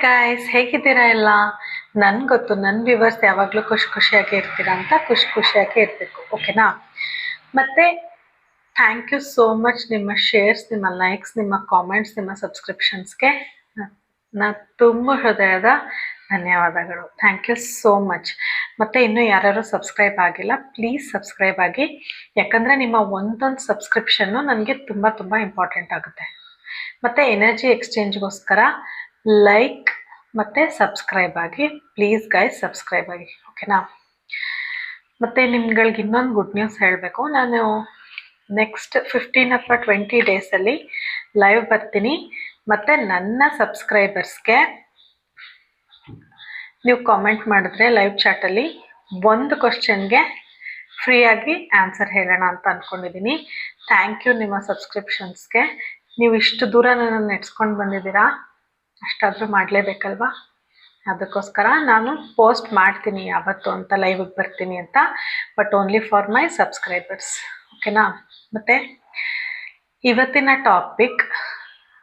Guys, ಹೇಗಿದ್ದೀರಾ ಎಲ್ಲ? ನನ್ಗೆ ಗೊತ್ತು ನನ್ನ ವ್ಯೂವರ್ಸ್ ಯಾವಾಗಲೂ ಖುಷಿಯಾಗಿ ಇರ್ತೀರಾ ಅಂತ. ಖುಷಿಯಾಗಿ ಇರಬೇಕು, ಓಕೆನಾ? ಮತ್ತು ಥ್ಯಾಂಕ್ ಯು ಸೋ ಮಚ್ ನಿಮ್ಮ ಶೇರ್ಸ್, ನಿಮ್ಮ ಲೈಕ್ಸ್, ನಿಮ್ಮ ಕಾಮೆಂಟ್ಸ್, ನಿಮ್ಮ ಸಬ್ಸ್ಕ್ರಿಪ್ಷನ್ಸ್ಗೆ ನಾನು ತುಂಬ ಹೃದಯದ ಧನ್ಯವಾದಗಳು. Thank you so much. ಮತ್ತು ಇನ್ನೂ ಯಾರ್ಯಾರು ಸಬ್ಸ್ಕ್ರೈಬ್ ಆಗಿಲ್ಲ, ಪ್ಲೀಸ್ ಸಬ್ಸ್ಕ್ರೈಬ್ ಆಗಿ. ಯಾಕಂದರೆ ನಿಮ್ಮ ಒಂದೊಂದು ಸಬ್ಸ್ಕ್ರಿಪ್ಷನ್ನು ನನಗೆ ತುಂಬ ತುಂಬ ಇಂಪಾರ್ಟೆಂಟ್ ಆಗುತ್ತೆ. ಮತ್ತು ಎನರ್ಜಿ ಎಕ್ಸ್ಚೇಂಜ್ಗೋಸ್ಕರ ಲೈಕ್ ಮತ್ತು ಸಬ್ಸ್ಕ್ರೈಬ್ ಆಗಿ, ಪ್ಲೀಸ್ ಗೈಸ್ ಸಬ್ಸ್ಕ್ರೈಬ್ ಆಗಿ, ಓಕೆನಾ? ಮತ್ತು ನಿಮ್ಗಳಿಗೆ ಇನ್ನೊಂದು ಗುಡ್ ನ್ಯೂಸ್ ಹೇಳಬೇಕು. ನಾನು ನೆಕ್ಸ್ಟ್ 15 ಅಥವಾ 20 ಡೇಸಲ್ಲಿ ಲೈವ್ ಬರ್ತೀನಿ. ಮತ್ತು ನನ್ನ ಸಬ್ಸ್ಕ್ರೈಬರ್ಸ್ಗೆ ನೀವು ಕಾಮೆಂಟ್ ಮಾಡಿದ್ರೆ ಲೈವ್ ಚಾಟಲ್ಲಿ ಒಂದು ಕ್ವಶನ್ಗೆ ಫ್ರೀಯಾಗಿ ಆನ್ಸರ್ ಹೇಳೋಣ ಅಂತ ಅಂದ್ಕೊಂಡಿದ್ದೀನಿ. ಥ್ಯಾಂಕ್ ಯು ನಿಮ್ಮ ಸಬ್ಸ್ಕ್ರಿಪ್ಷನ್ಸ್ಗೆ. ನೀವು ಇಷ್ಟು ದೂರ ನನ್ನನ್ನು ನೆಡ್ಸ್ಕೊಂಡು ಬಂದಿದ್ದೀರಾ, ಅಷ್ಟಾದರೂ ಮಾಡಲೇಬೇಕಲ್ವಾ? ಅದಕ್ಕೋಸ್ಕರ ನಾನು ಪೋಸ್ಟ್ ಮಾಡ್ತೀನಿ ಯಾವತ್ತು ಅಂತ, ಲೈವಿಗೆ ಬರ್ತೀನಿ ಅಂತ, but only for my subscribers, ಓಕೆನಾ? ಮತ್ತು ಇವತ್ತಿನ ಟಾಪಿಕ್,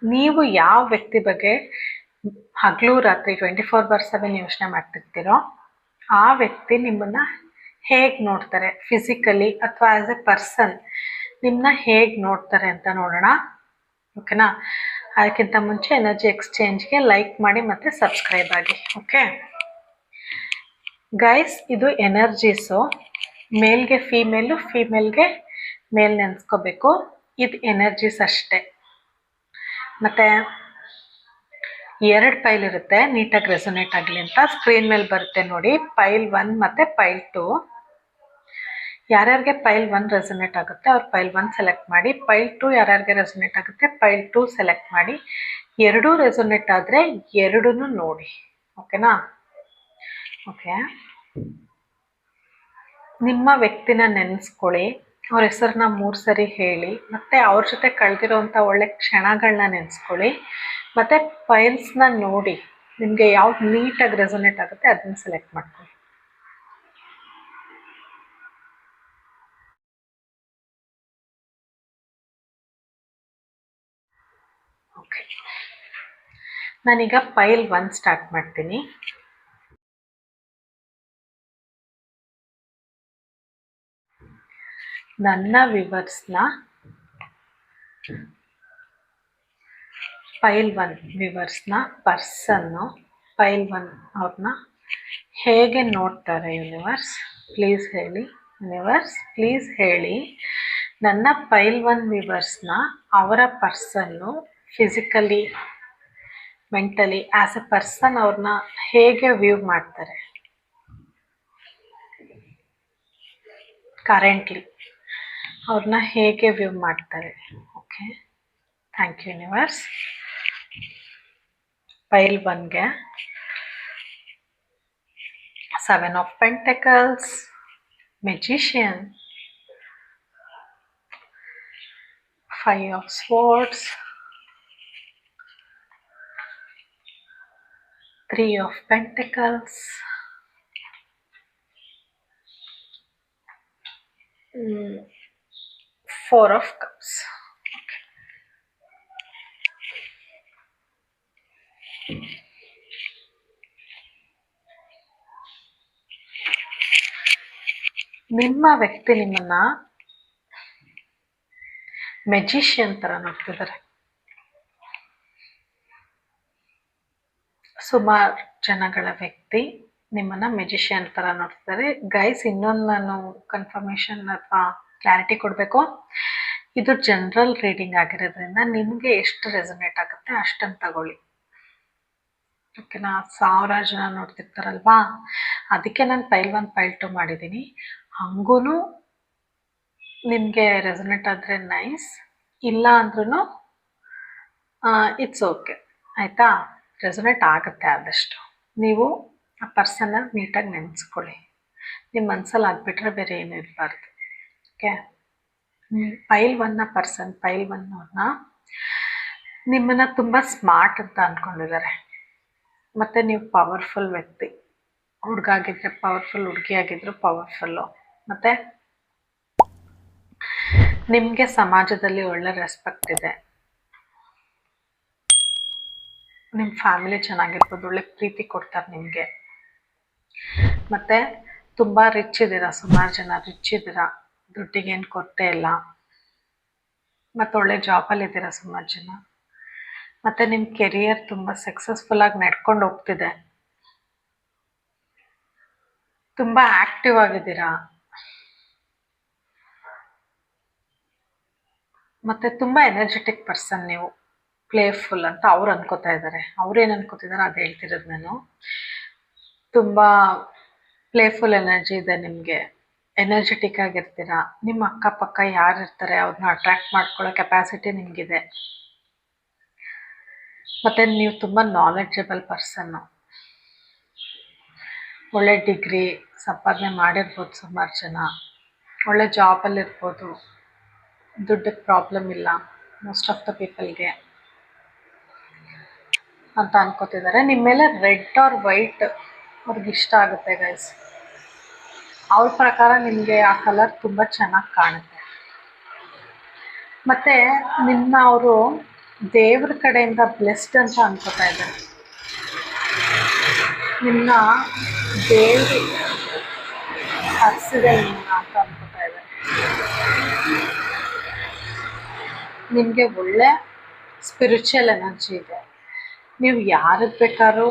ನೀವು ಯಾವ ವ್ಯಕ್ತಿ ಬಗ್ಗೆ ಹಗಲು ರಾತ್ರಿ 24/7 ಯೋಚನೆ ಮಾಡ್ತಿರ್ತೀರೋ ಆ ವ್ಯಕ್ತಿ ನಿಮ್ಮನ್ನು ಹೇಗೆ ನೋಡ್ತಾರೆ, ಫಿಸಿಕಲಿ ಅಥವಾ ಆ್ಯಸ್ ಎ ಪರ್ಸನ್ ನಿಮ್ಮನ್ನ ಹೇಗೆ ನೋಡ್ತಾರೆ ಅಂತ ನೋಡೋಣ, ಓಕೆನಾ? ಅದಕ್ಕಿಂತ ಮುಂಚೆ ಎನರ್ಜಿ ಎಕ್ಸ್ಚೇಂಜ್ಗೆ ಲೈಕ್ ಮಾಡಿ ಮತ್ತು ಸಬ್ಸ್ಕ್ರೈಬ್ ಆಗಿ, ಓಕೆ ಗೈಸ್? ಇದು ಎನರ್ಜೀಸು, ಮೇಲ್ಗೆ ಫೀಮೇಲು, ಫೀಮೇಲ್ಗೆ ಮೇಲ್ ನೆನೆಸ್ಕೋಬೇಕು. ಇದು ಎನರ್ಜೀಸ್ ಅಷ್ಟೇ. ಮತ್ತು 2 ಪೈಲ್ ಇರುತ್ತೆ, ನೀಟಾಗಿ ರೆಸೊನೇಟ್ ಆಗಲಿ ಅಂತ. ಸ್ಕ್ರೀನ್ ಮೇಲೆ ಬರುತ್ತೆ ನೋಡಿ, ಪೈಲ್ 1 ಮತ್ತು ಪೈಲ್ 2. ಯಾರ್ಯಾರಿಗೆ ಪೈಲ್ 1 ರೆಸೊನೇಟ್ ಆಗುತ್ತೆ ಅವ್ರು ಪೈಲ್ 1 ಸೆಲೆಕ್ಟ್ ಮಾಡಿ. ಪೈಲ್ 2 ಯಾರ್ಯಾರಿಗೆ ರೆಸೊನೇಟ್ ಆಗುತ್ತೆ ಪೈಲ್ 2 ಸೆಲೆಕ್ಟ್ ಮಾಡಿ. ಎರಡೂ ರೆಸೊನೇಟ್ ಆದರೆ ಎರಡೂ ನೋಡಿ, ಓಕೆನಾ? ಓಕೆ, ನಿಮ್ಮ ವ್ಯಕ್ತಿನ ನೆನೆಸ್ಕೊಳ್ಳಿ, ಅವ್ರ ಹೆಸರನ್ನ 3 ಸರಿ ಹೇಳಿ, ಮತ್ತು ಅವ್ರ ಜೊತೆ ಕಳೆದಿರೋಂಥ ಒಳ್ಳೆ ಕ್ಷಣಗಳನ್ನ ನೆನೆಸ್ಕೊಳ್ಳಿ. ಮತ್ತು ಫೈಲ್ಸ್ನ ನೋಡಿ, ನಿಮಗೆ ಯಾವ್ದು ನೀಟಾಗಿ ರೆಸೊನೇಟ್ ಆಗುತ್ತೆ ಅದನ್ನು ಸೆಲೆಕ್ಟ್ ಮಾಡ್ಕೊಳ್ಳಿ. ಓಕೆ, ನಾನೀಗ ಪೈಲ್ 1 ಸ್ಟಾರ್ಟ್ ಮಾಡ್ತೀನಿ. ನನ್ನ ವ್ಯೂವರ್ಸ್ನ ಪೈಲ್ 1 ವ್ಯೂವರ್ಸ್ನ ಪರ್ಸನ್ನು ಪೈಲ್ 1 ಅವ್ರನ್ನ ಹೇಗೆ ನೋಡ್ತಾರೆ ಯೂನಿವರ್ಸ್ ಪ್ಲೀಸ್ ಹೇಳಿ. ಯೂನಿವರ್ಸ್ ಪ್ಲೀಸ್ ಹೇಳಿ, ನನ್ನ ಪೈಲ್ 1 ವ್ಯೂವರ್ಸ್ನ ಅವರ ಪರ್ಸನ್ನು physically, mentally, as a person ಅವ್ರನ್ನ ಹೇಗೆ ವ್ಯೂ ಮಾಡ್ತಾರೆ ಕರೆಂಟ್ಲಿ, ಅವ್ರನ್ನ ಹೇಗೆ ವ್ಯೂ ಮಾಡ್ತಾರೆ. Okay, thank you universe. Pile 1ಗೆ 7 of pentacles, magician, 5 of swords, 3 of pentacles, 4 of cups. ನಿಮ್ಮ ವ್ಯಕ್ತಿ ನಿಮ್ಮನ್ನ ಮೆಜಿಷಿಯನ್ ಥರ ನೋಡ್ತಿದ್ದಾರೆ. ಸುಮಾರು ಜನಗಳ ವ್ಯಕ್ತಿ ನಿಮ್ಮನ್ನು ಮೆಜಿಷಿಯನ್ ಥರ ನೋಡ್ತಿದ್ದಾರೆ. ಗೈಸ್, ಇನ್ನೊಂದು ನಾನು ಕನ್ಫರ್ಮೇಷನ್ ಅಥವಾ ಕ್ಲಾರಿಟಿ ಕೊಡಬೇಕು. ಇದು ಜನರಲ್ ರೀಡಿಂಗ್ ಆಗಿರೋದ್ರಿಂದ ನಿಮಗೆ ಎಷ್ಟು ರೆಸೊನೇಟ್ ಆಗುತ್ತೆ ಅಷ್ಟನ್ನು ತಗೊಳ್ಳಿ, ಓಕೆನಾ? 1000 ಜನ ನೋಡ್ತಿರ್ತಾರಲ್ವಾ, ಅದಕ್ಕೆ ನಾನು ಪೈಲ್ 1 ಪೈಲ್ 2 ಮಾಡಿದ್ದೀನಿ. ಹಂಗೂ ನಿಮಗೆ ರೆಸೊನೇಟ್ ಆದರೆ ನೈಸ್, ಇಲ್ಲ ಅಂದ್ರೂ ಇಟ್ಸ್ ಓಕೆ, ಆಯಿತಾ? ರೆಸೊನೇಟ್ ಆಗುತ್ತೆ ಆದಷ್ಟು. ನೀವು ಆ ಪರ್ಸನ್ನ ನೀಟಾಗಿ ನೆನೆಸ್ಕೊಳ್ಳಿ, ನಿಮ್ಮ ಮನಸ್ಸಲ್ಲಿ ಆಗಿಬಿಟ್ರೆ ಬೇರೆ ಏನೂ ಇರಬಾರ್ದು, ಓಕೆ? ಪೈಲ್ 1ನ ಪರ್ಸನ್, ಪೈಲ್ 1 ಅವ್ರನ್ನ ನಿಮ್ಮನ್ನು ತುಂಬ ಸ್ಮಾರ್ಟ್ ಅಂತ ಅಂದ್ಕೊಂಡಿದ್ದಾರೆ. ಮತ್ತು ನೀವು ಪವರ್ಫುಲ್ ವ್ಯಕ್ತಿ, ಹುಡುಗ ಆಗಿದ್ದರೆ ಪವರ್ಫುಲ್, ಹುಡುಗಿ ಆಗಿದ್ರು ಪವರ್ಫುಲ್ಲು. ಮತ್ತು ನಿಮಗೆ ಸಮಾಜದಲ್ಲಿ ಒಳ್ಳೆ ರೆಸ್ಪೆಕ್ಟ್ ಇದೆ. ನಿಮ್ಮ ಫ್ಯಾಮಿಲಿ ಚೆನ್ನಾಗಿರ್ಬೋದು, ಒಳ್ಳೆ ಪ್ರೀತಿ ಕೊಡ್ತಾರೆ ನಿಮಗೆ. ಮತ್ತು ತುಂಬ ರಿಚ್ ಇದ್ದೀರಾ, ಸುಮಾರು ಜನ ರಿಚ್ ಇದ್ದೀರಾ, ದುಡ್ಡಿಗೇನು ಕೊರತೆ ಇಲ್ಲ. ಮತ್ತು ಒಳ್ಳೆ ಜಾಬಲ್ಲಿದ್ದೀರಾ ಸುಮಾರು ಜನ. ಮತ್ತು ನಿಮ್ಮ ಕೆರಿಯರ್ ತುಂಬ ಸಕ್ಸಸ್ಫುಲ್ಲಾಗಿ ನಡ್ಕೊಂಡು ಹೋಗ್ತಿದೆ. ತುಂಬ ಆ್ಯಕ್ಟಿವ್ ಆಗಿದ್ದೀರಾ. ಮತ್ತು ತುಂಬ ಎನರ್ಜೆಟಿಕ್ ಪರ್ಸನ್ ನೀವು, ಪ್ಲೇಫುಲ್ ಅಂತ ಅವ್ರು ಅನ್ಕೋತಾ ಇದ್ದಾರೆ. ಅವ್ರೇನು ಅನ್ಕೋತಿದ್ದಾರೆ ಅದು ಹೇಳ್ತಿರೋದು ನಾನು. ತುಂಬ ಪ್ಲೇಫುಲ್ ಎನರ್ಜಿ ಇದೆ ನಿಮಗೆ, ಎನರ್ಜೆಟಿಕ್ ಆಗಿರ್ತೀರ. ನಿಮ್ಮ ಅಕ್ಕಪಕ್ಕ ಯಾರು ಇರ್ತಾರೆ ಅವ್ರನ್ನ ಅಟ್ರ್ಯಾಕ್ಟ್ ಮಾಡ್ಕೊಳ್ಳೋ ಕೆಪಾಸಿಟಿ ನಿಮಗಿದೆ. ಮತ್ತು ನೀವು ತುಂಬ ನಾಲೆಡ್ಜಬಲ್ ಪರ್ಸನ್ನು. ಒಳ್ಳೆ ಡಿಗ್ರಿ ಸಂಪಾದನೆ ಮಾಡಿರ್ಬೋದು ಸುಮಾರು ಜನ, ಒಳ್ಳೆ ಜಾಬಲ್ಲಿರ್ಬೋದು, ದುಡ್ಡಿಗೆ ಪ್ರಾಬ್ಲಮ್ ಇಲ್ಲ ಮೋಸ್ಟ್ ಆಫ್ ದ ಪೀಪಲ್ಗೆ ಅಂತ ಅನ್ಕೋತಿದ್ದಾರೆ. ನಿಮ್ಮ ಮೇಲೆ ರೆಡ್ ಆರ್ ವೈಟ್ ಅವ್ರಿಗೆ ಇಷ್ಟ ಆಗುತ್ತೆ ಗೈಸ್. ಅವ್ರ ಪ್ರಕಾರ ನಿಮಗೆ ಆ ಕಲರ್ ತುಂಬ ಚೆನ್ನಾಗಿ ಕಾಣುತ್ತೆ. ಮತ್ತು ನಿಮ್ಮನ್ನ ಅವರು ದೇವ್ರ ಕಡೆಯಿಂದ ಬ್ಲೆಸ್ಡ್ ಅಂತ ಅನ್ಕೋತಾ ಇದ್ದಾರೆ. ನಿಮ್ಮನ್ನ ದೇವ್ರು ಹರಿಸಿದೆ ನಿಮ್ಮನ್ನ ಅಂತ ಅನ್ಕೋತಾ ಇದ್ದಾರೆ. ನಿಮಗೆ ಒಳ್ಳೆ ಸ್ಪಿರಿಚುವಲ್ ಎನರ್ಜಿ ಇದೆ. ನೀವು ಯಾರಿಗೆ ಬೇಕಾದ್ರೂ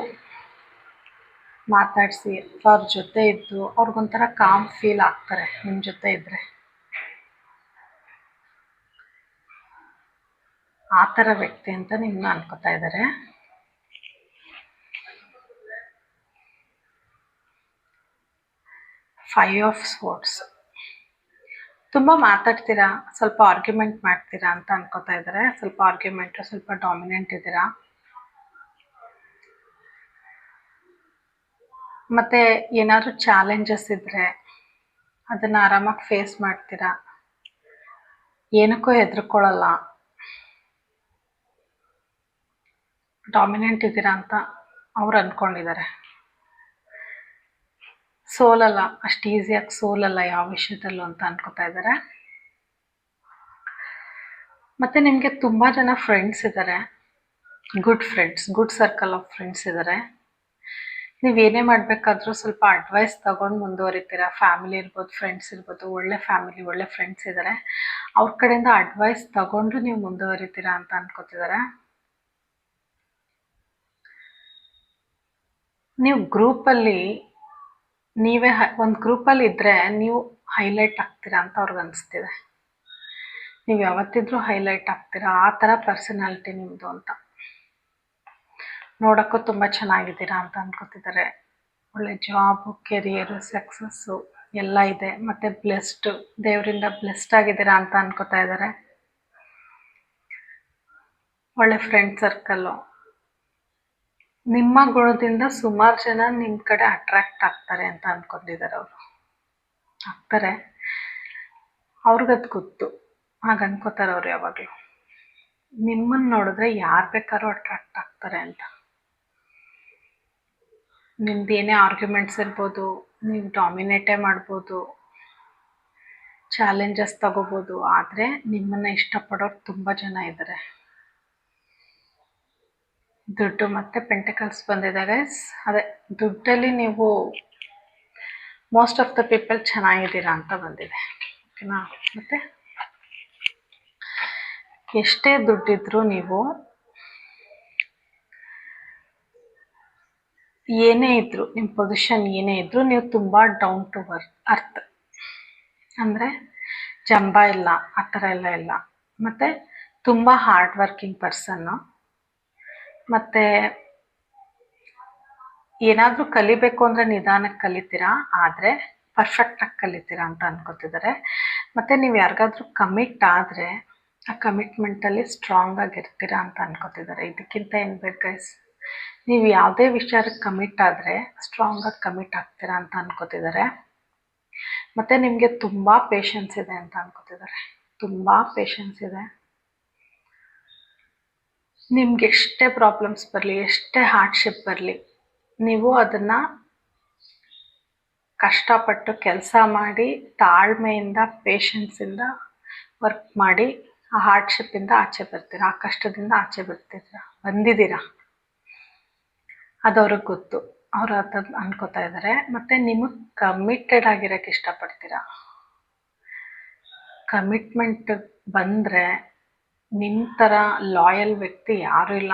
ಮಾತಾಡಿಸಿ ಅವ್ರ ಜೊತೆ ಇದ್ದು ಅವ್ರಿಗೊಂಥರ ಕಾಮ್ ಫೀಲ್ ಆಗ್ತಾರೆ ನಿಮ್ಮ ಜೊತೆ ಇದ್ದರೆ. ಆ ಥರ ವ್ಯಕ್ತಿ ಅಂತ ನಿಮ್ಮನ್ನ ಅನ್ಕೋತಾ ಇದ್ದಾರೆ. Five of swords. ತುಂಬ ಮಾತಾಡ್ತೀರಾ, ಸ್ವಲ್ಪ ಆರ್ಗ್ಯುಮೆಂಟ್ ಮಾಡ್ತೀರಾ ಅಂತ ಅನ್ಕೋತಾ ಇದ್ದಾರೆ. ಸ್ವಲ್ಪ ಆರ್ಗ್ಯುಮೆಂಟು, ಸ್ವಲ್ಪ ಡಾಮಿನೆಂಟ್ ಇದ್ದೀರಾ. ಮತ್ತು ಏನಾದರೂ ಚಾಲೆಂಜಸ್ ಇದ್ದರೆ ಅದನ್ನು ಆರಾಮಾಗಿ ಫೇಸ್ ಮಾಡ್ತೀರಾ, ಏನಕ್ಕೂ ಹೆದರ್ಕೊಳ್ಳಲ್ಲ. ಡಾಮಿನೆಂಟ್ ಇದ್ದೀರಾ ಅಂತ ಅವ್ರು ಅಂದ್ಕೊಂಡಿದ್ದಾರೆ. ಸೋಲಲ್ಲ, ಅಷ್ಟು ಈಸಿಯಾಗಿ ಸೋಲಲ್ಲ ಯಾವ ವಿಷಯದಲ್ಲೂ ಅಂತ ಅನ್ಕೋತಾ ಇದ್ದಾರೆ. ಮತ್ತು ನಿಮಗೆ ತುಂಬ ಜನ ಫ್ರೆಂಡ್ಸ್ ಇದ್ದಾರೆ, good friends, good circle of friends ಇದ್ದಾರೆ. ನೀವೇನೇ ಮಾಡಬೇಕಾದ್ರೂ ಸ್ವಲ್ಪ ಅಡ್ವೈಸ್ ತೊಗೊಂಡು ಮುಂದುವರಿತೀರಾ. ಫ್ಯಾಮಿಲಿ ಇರ್ಬೋದು, ಫ್ರೆಂಡ್ಸ್ ಇರ್ಬೋದು, ಒಳ್ಳೆ ಫ್ಯಾಮಿಲಿ, ಒಳ್ಳೆ ಫ್ರೆಂಡ್ಸ್ ಇದ್ದಾರೆ. ಅವ್ರ ಕಡೆಯಿಂದ ಅಡ್ವೈಸ್ ತಗೊಂಡು ನೀವು ಮುಂದುವರಿತೀರಾ ಅಂತ ಅನ್ಕೋತಿದ್ದಾರೆ. ನೀವು ಗ್ರೂಪಲ್ಲಿ ನೀವೇ ಒಂದು ಗ್ರೂಪಲ್ಲಿ ಇದ್ದರೆ ನೀವು ಹೈಲೈಟ್ ಆಗ್ತೀರಾ ಅಂತ ಅವ್ರಿಗೆ ಅನಿಸ್ತಿದೆ. ನೀವು ಯಾವತ್ತಿದ್ರೂ ಹೈಲೈಟ್ ಆಗ್ತೀರಾ, ಆ ಥರ ಪರ್ಸನಾಲಿಟಿ ನಿಮ್ಮದು ಅಂತ. ನೋಡೋಕ್ಕೂ ತುಂಬ ಚೆನ್ನಾಗಿದ್ದೀರಾ ಅಂತ ಅನ್ಕೋತಿದ್ದಾರೆ. ಒಳ್ಳೆ ಜಾಬು, ಕೆರಿಯರು, ಸಕ್ಸಸ್ಸು ಎಲ್ಲ ಇದೆ. ಮತ್ತು ಬ್ಲೆಸ್ಡು, ದೇವರಿಂದ ಬ್ಲೆಸ್ಡ್ ಆಗಿದ್ದೀರಾ ಅಂತ ಅನ್ಕೋತಾ ಇದ್ದಾರೆ. ಒಳ್ಳೆ ಫ್ರೆಂಡ್ ಸರ್ಕಲ್ಲು. ನಿಮ್ಮ ಗುಣದಿಂದ ಸುಮಾರು ಜನ ನಿಮ್ಮ ಕಡೆ ಅಟ್ರ್ಯಾಕ್ಟ್ ಆಗ್ತಾರೆ ಅಂತ ಅಂದ್ಕೊಂಡಿದ್ದಾರೆ. ಅವರು ಆಗ್ತಾರೆ, ಅವ್ರಿಗದು ಗೊತ್ತು, ಹಾಗೆ ಅನ್ಕೋತಾರೆ ಅವ್ರು ಯಾವಾಗಲೂ. ನಿಮ್ಮನ್ನು ನೋಡಿದ್ರೆ ಯಾರು ಬೇಕಾದ್ರೂ ಅಟ್ರ್ಯಾಕ್ಟ್ ಆಗ್ತಾರೆ ಅಂತ. ನಿಮ್ದು ಏನೇ ಆರ್ಗ್ಯುಮೆಂಟ್ಸ್ ಇರ್ಬೋದು, ನೀವು ಡಾಮಿನೇಟೇ ಮಾಡ್ಬೋದು, ಚಾಲೆಂಜಸ್ ತಗೋಬೋದು, ಆದರೆ ನಿಮ್ಮನ್ನು ಇಷ್ಟಪಡೋರು ತುಂಬ ಜನ ಇದ್ದಾರೆ. ದುಡ್ಡು ಮತ್ತು ಪೆಂಟಿಕಲ್ಸ್ ಬಂದಿದೆ ಗೈಸ್. ಅದೇ ದುಡ್ಡಲ್ಲಿ ನೀವು ಮೋಸ್ಟ್ ಆಫ್ ದ ಪೀಪಲ್ ಚೆನ್ನಾಗಿದ್ದೀರಾ ಅಂತ ಬಂದಿದೆ, ಓಕೆನಾ. ಮತ್ತು ಎಷ್ಟೇ ದುಡ್ಡಿದ್ರೂ ನೀವು ಏನೇ ಇದ್ದರೂ, ನಿಮ್ಮ ಪೊಸಿಷನ್ ಏನೇ ಇದ್ದರೂ ನೀವು ತುಂಬ ಡೌನ್ ಟು ಅರ್ತ್, ಅಂದರೆ ಜಂಬ ಇಲ್ಲ, ಆ ಥರ ಎಲ್ಲ ಇಲ್ಲ. ಮತ್ತು ತುಂಬ ಹಾರ್ಡ್ ವರ್ಕಿಂಗ್ ಪರ್ಸನ್ನು. ಮತ್ತು ಏನಾದರೂ ಕಲಿಬೇಕು ಅಂದರೆ ನಿಧಾನಕ್ಕೆ ಕಲಿತೀರಾ, ಆದರೆ ಪರ್ಫೆಕ್ಟಾಗಿ ಕಲಿತೀರಾ ಅಂತ ಅನ್ಕೋತಿದ್ದಾರೆ. ಮತ್ತು ನೀವು ಯಾರಿಗಾದ್ರೂ ಕಮಿಟ್ ಆದರೆ ಆ ಕಮಿಟ್ಮೆಂಟಲ್ಲಿ ಸ್ಟ್ರಾಂಗ್ ಆಗಿರ್ತೀರಾ ಅಂತ ಅನ್ಕೋತಿದ್ದಾರೆ. ಇದಕ್ಕಿಂತ ಏನು ಬೇಕು ಗೈಸ್? ನೀವು ಯಾವುದೇ ವಿಚಾರಕ್ಕೆ ಕಮಿಟ್ ಆದರೆ ಸ್ಟ್ರಾಂಗಾಗಿ ಕಮಿಟ್ ಆಗ್ತೀರಾ ಅಂತ ಅನ್ಕೋತಿದ್ದಾರೆ. ಮತ್ತು ನಿಮಗೆ ತುಂಬ ಪೇಷನ್ಸ್ ಇದೆ ಅಂತ ಅನ್ಕೋತಿದ್ದಾರೆ. ತುಂಬ ಪೇಷನ್ಸ್ ಇದೆ. ನಿಮ್ಗೆ ಎಷ್ಟೇ ಪ್ರಾಬ್ಲಮ್ಸ್ ಬರಲಿ, ಎಷ್ಟೇ ಹಾರ್ಡ್ಶಿಪ್ ಬರಲಿ, ನೀವು ಅದನ್ನು ಕಷ್ಟಪಟ್ಟು ಕೆಲಸ ಮಾಡಿ ತಾಳ್ಮೆಯಿಂದ, ಪೇಷನ್ಸಿಂದ ವರ್ಕ್ ಮಾಡಿ ಆ ಹಾರ್ಡ್ಶಿಪ್ಪಿಂದ ಆಚೆ ಬರ್ತೀರಾ, ಆ ಕಷ್ಟದಿಂದ ಆಚೆ ಬಂದಿದ್ದೀರಾ. ಅದು ಅವ್ರಿಗೆ ಗೊತ್ತು. ಅವ್ರು ಅದನ್ನ ಅನ್ಕೋತಾ ಇದ್ದಾರೆ. ಮತ್ತು ನಿಮಗೆ ಕಮಿಟೆಡ್ ಆಗಿರೋಕ್ಕೆ ಇಷ್ಟಪಡ್ತೀರಾ. ಕಮಿಟ್ಮೆಂಟ್ ಬಂದರೆ ನಿಮ್ಮ ಥರ ಲಾಯಲ್ ವ್ಯಕ್ತಿ ಯಾರೂ ಇಲ್ಲ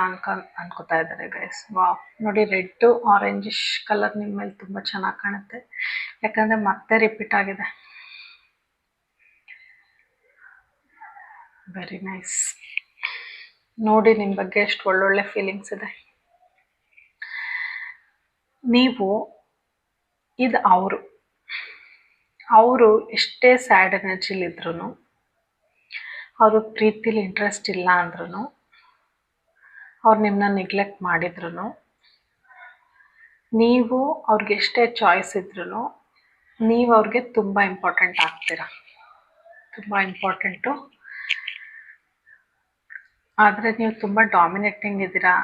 ಅನ್ಕೋತಾ ಇದ್ದಾರೆ ಗೈಸ್. ವಾವ್, ನೋಡಿ ರೆಡ್ಡು ಆರೆಂಜಿಶ್ ಕಲರ್ ನಿಮ್ಮ ಮೇಲೆ ತುಂಬ ಚೆನ್ನಾಗಿ ಕಾಣುತ್ತೆ, ಯಾಕಂದರೆ ಮತ್ತೆ ರಿಪೀಟ್ ಆಗಿದೆ. Very nice. ನೋಡಿ ನಿಮ್ಮ ಬಗ್ಗೆ ಎಷ್ಟು ಒಳ್ಳೊಳ್ಳೆ ಫೀಲಿಂಗ್ಸ್ ಇದೆ. ನೀವು ಇದು ಅವರು ಎಷ್ಟೇ ಸ್ಯಾಡ್ ಎನರ್ಜಿಲಿದ್ರೂ, ಅವರು ಪ್ರೀತಿಲಿ ಇಂಟ್ರೆಸ್ಟ್ ಇಲ್ಲ ಅಂದ್ರೂ, ಅವ್ರು ನಿಮ್ಮನ್ನ ನೆಗ್ಲೆಕ್ಟ್ ಮಾಡಿದ್ರು, ನೀವು ಅವ್ರಿಗೆ ಎಷ್ಟೇ ಚಾಯ್ಸ್ ಇದ್ರೂ ನೀವು ಅವ್ರಿಗೆ ತುಂಬ ಇಂಪಾರ್ಟೆಂಟ್ ಆಗ್ತೀರ. ತುಂಬ ಇಂಪಾರ್ಟೆಂಟು. ಆದರೆ ನೀವು ತುಂಬ ಡಾಮಿನೇಟಿಂಗ್ ಇದ್ದೀರಾ.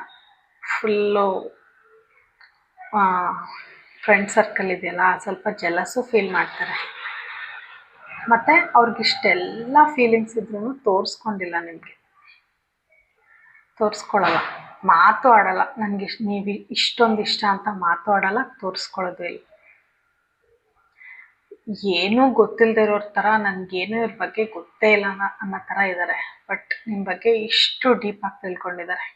ಫುಲ್ಲು ಫ್ರೆಂಡ್ ಸರ್ಕಲ್ ಇದೆಯಲ್ಲ, ಸ್ವಲ್ಪ ಜೆಲಸ್ಸು ಫೀಲ್ ಮಾಡ್ತಾರೆ. ಮತ್ತು ಅವ್ರಿಗಿಷ್ಟೆಲ್ಲ ಫೀಲಿಂಗ್ಸ್ ಇದ್ರೂ ತೋರಿಸ್ಕೊಂಡಿಲ್ಲ, ನಿಮಗೆ ತೋರಿಸ್ಕೊಳ್ಳಲ್ಲ, ಮಾತು ಆಡಲ್ಲ. ನನಗೆ ನೀವು ಇಷ್ಟೊಂದು ಇಷ್ಟ ಅಂತ ಮಾತು ಆಡಲ್ಲ, ತೋರಿಸ್ಕೊಳ್ಳೋದು ಇಲ್ಲ. ಏನೂ ಗೊತ್ತಿಲ್ಲದೆ ಇರೋರ ಥರ ನನಗೇನೂ ಇವ್ರ ಬಗ್ಗೆ ಗೊತ್ತೇ ಇಲ್ಲ ಅನ್ನೋ ಥರ ಇದ್ದಾರೆ. ಬಟ್ ನಿಮ್ಮ ಬಗ್ಗೆ ಇಷ್ಟು ಡೀಪಾಗಿ ತಿಳ್ಕೊಂಡಿದ್ದಾರೆ.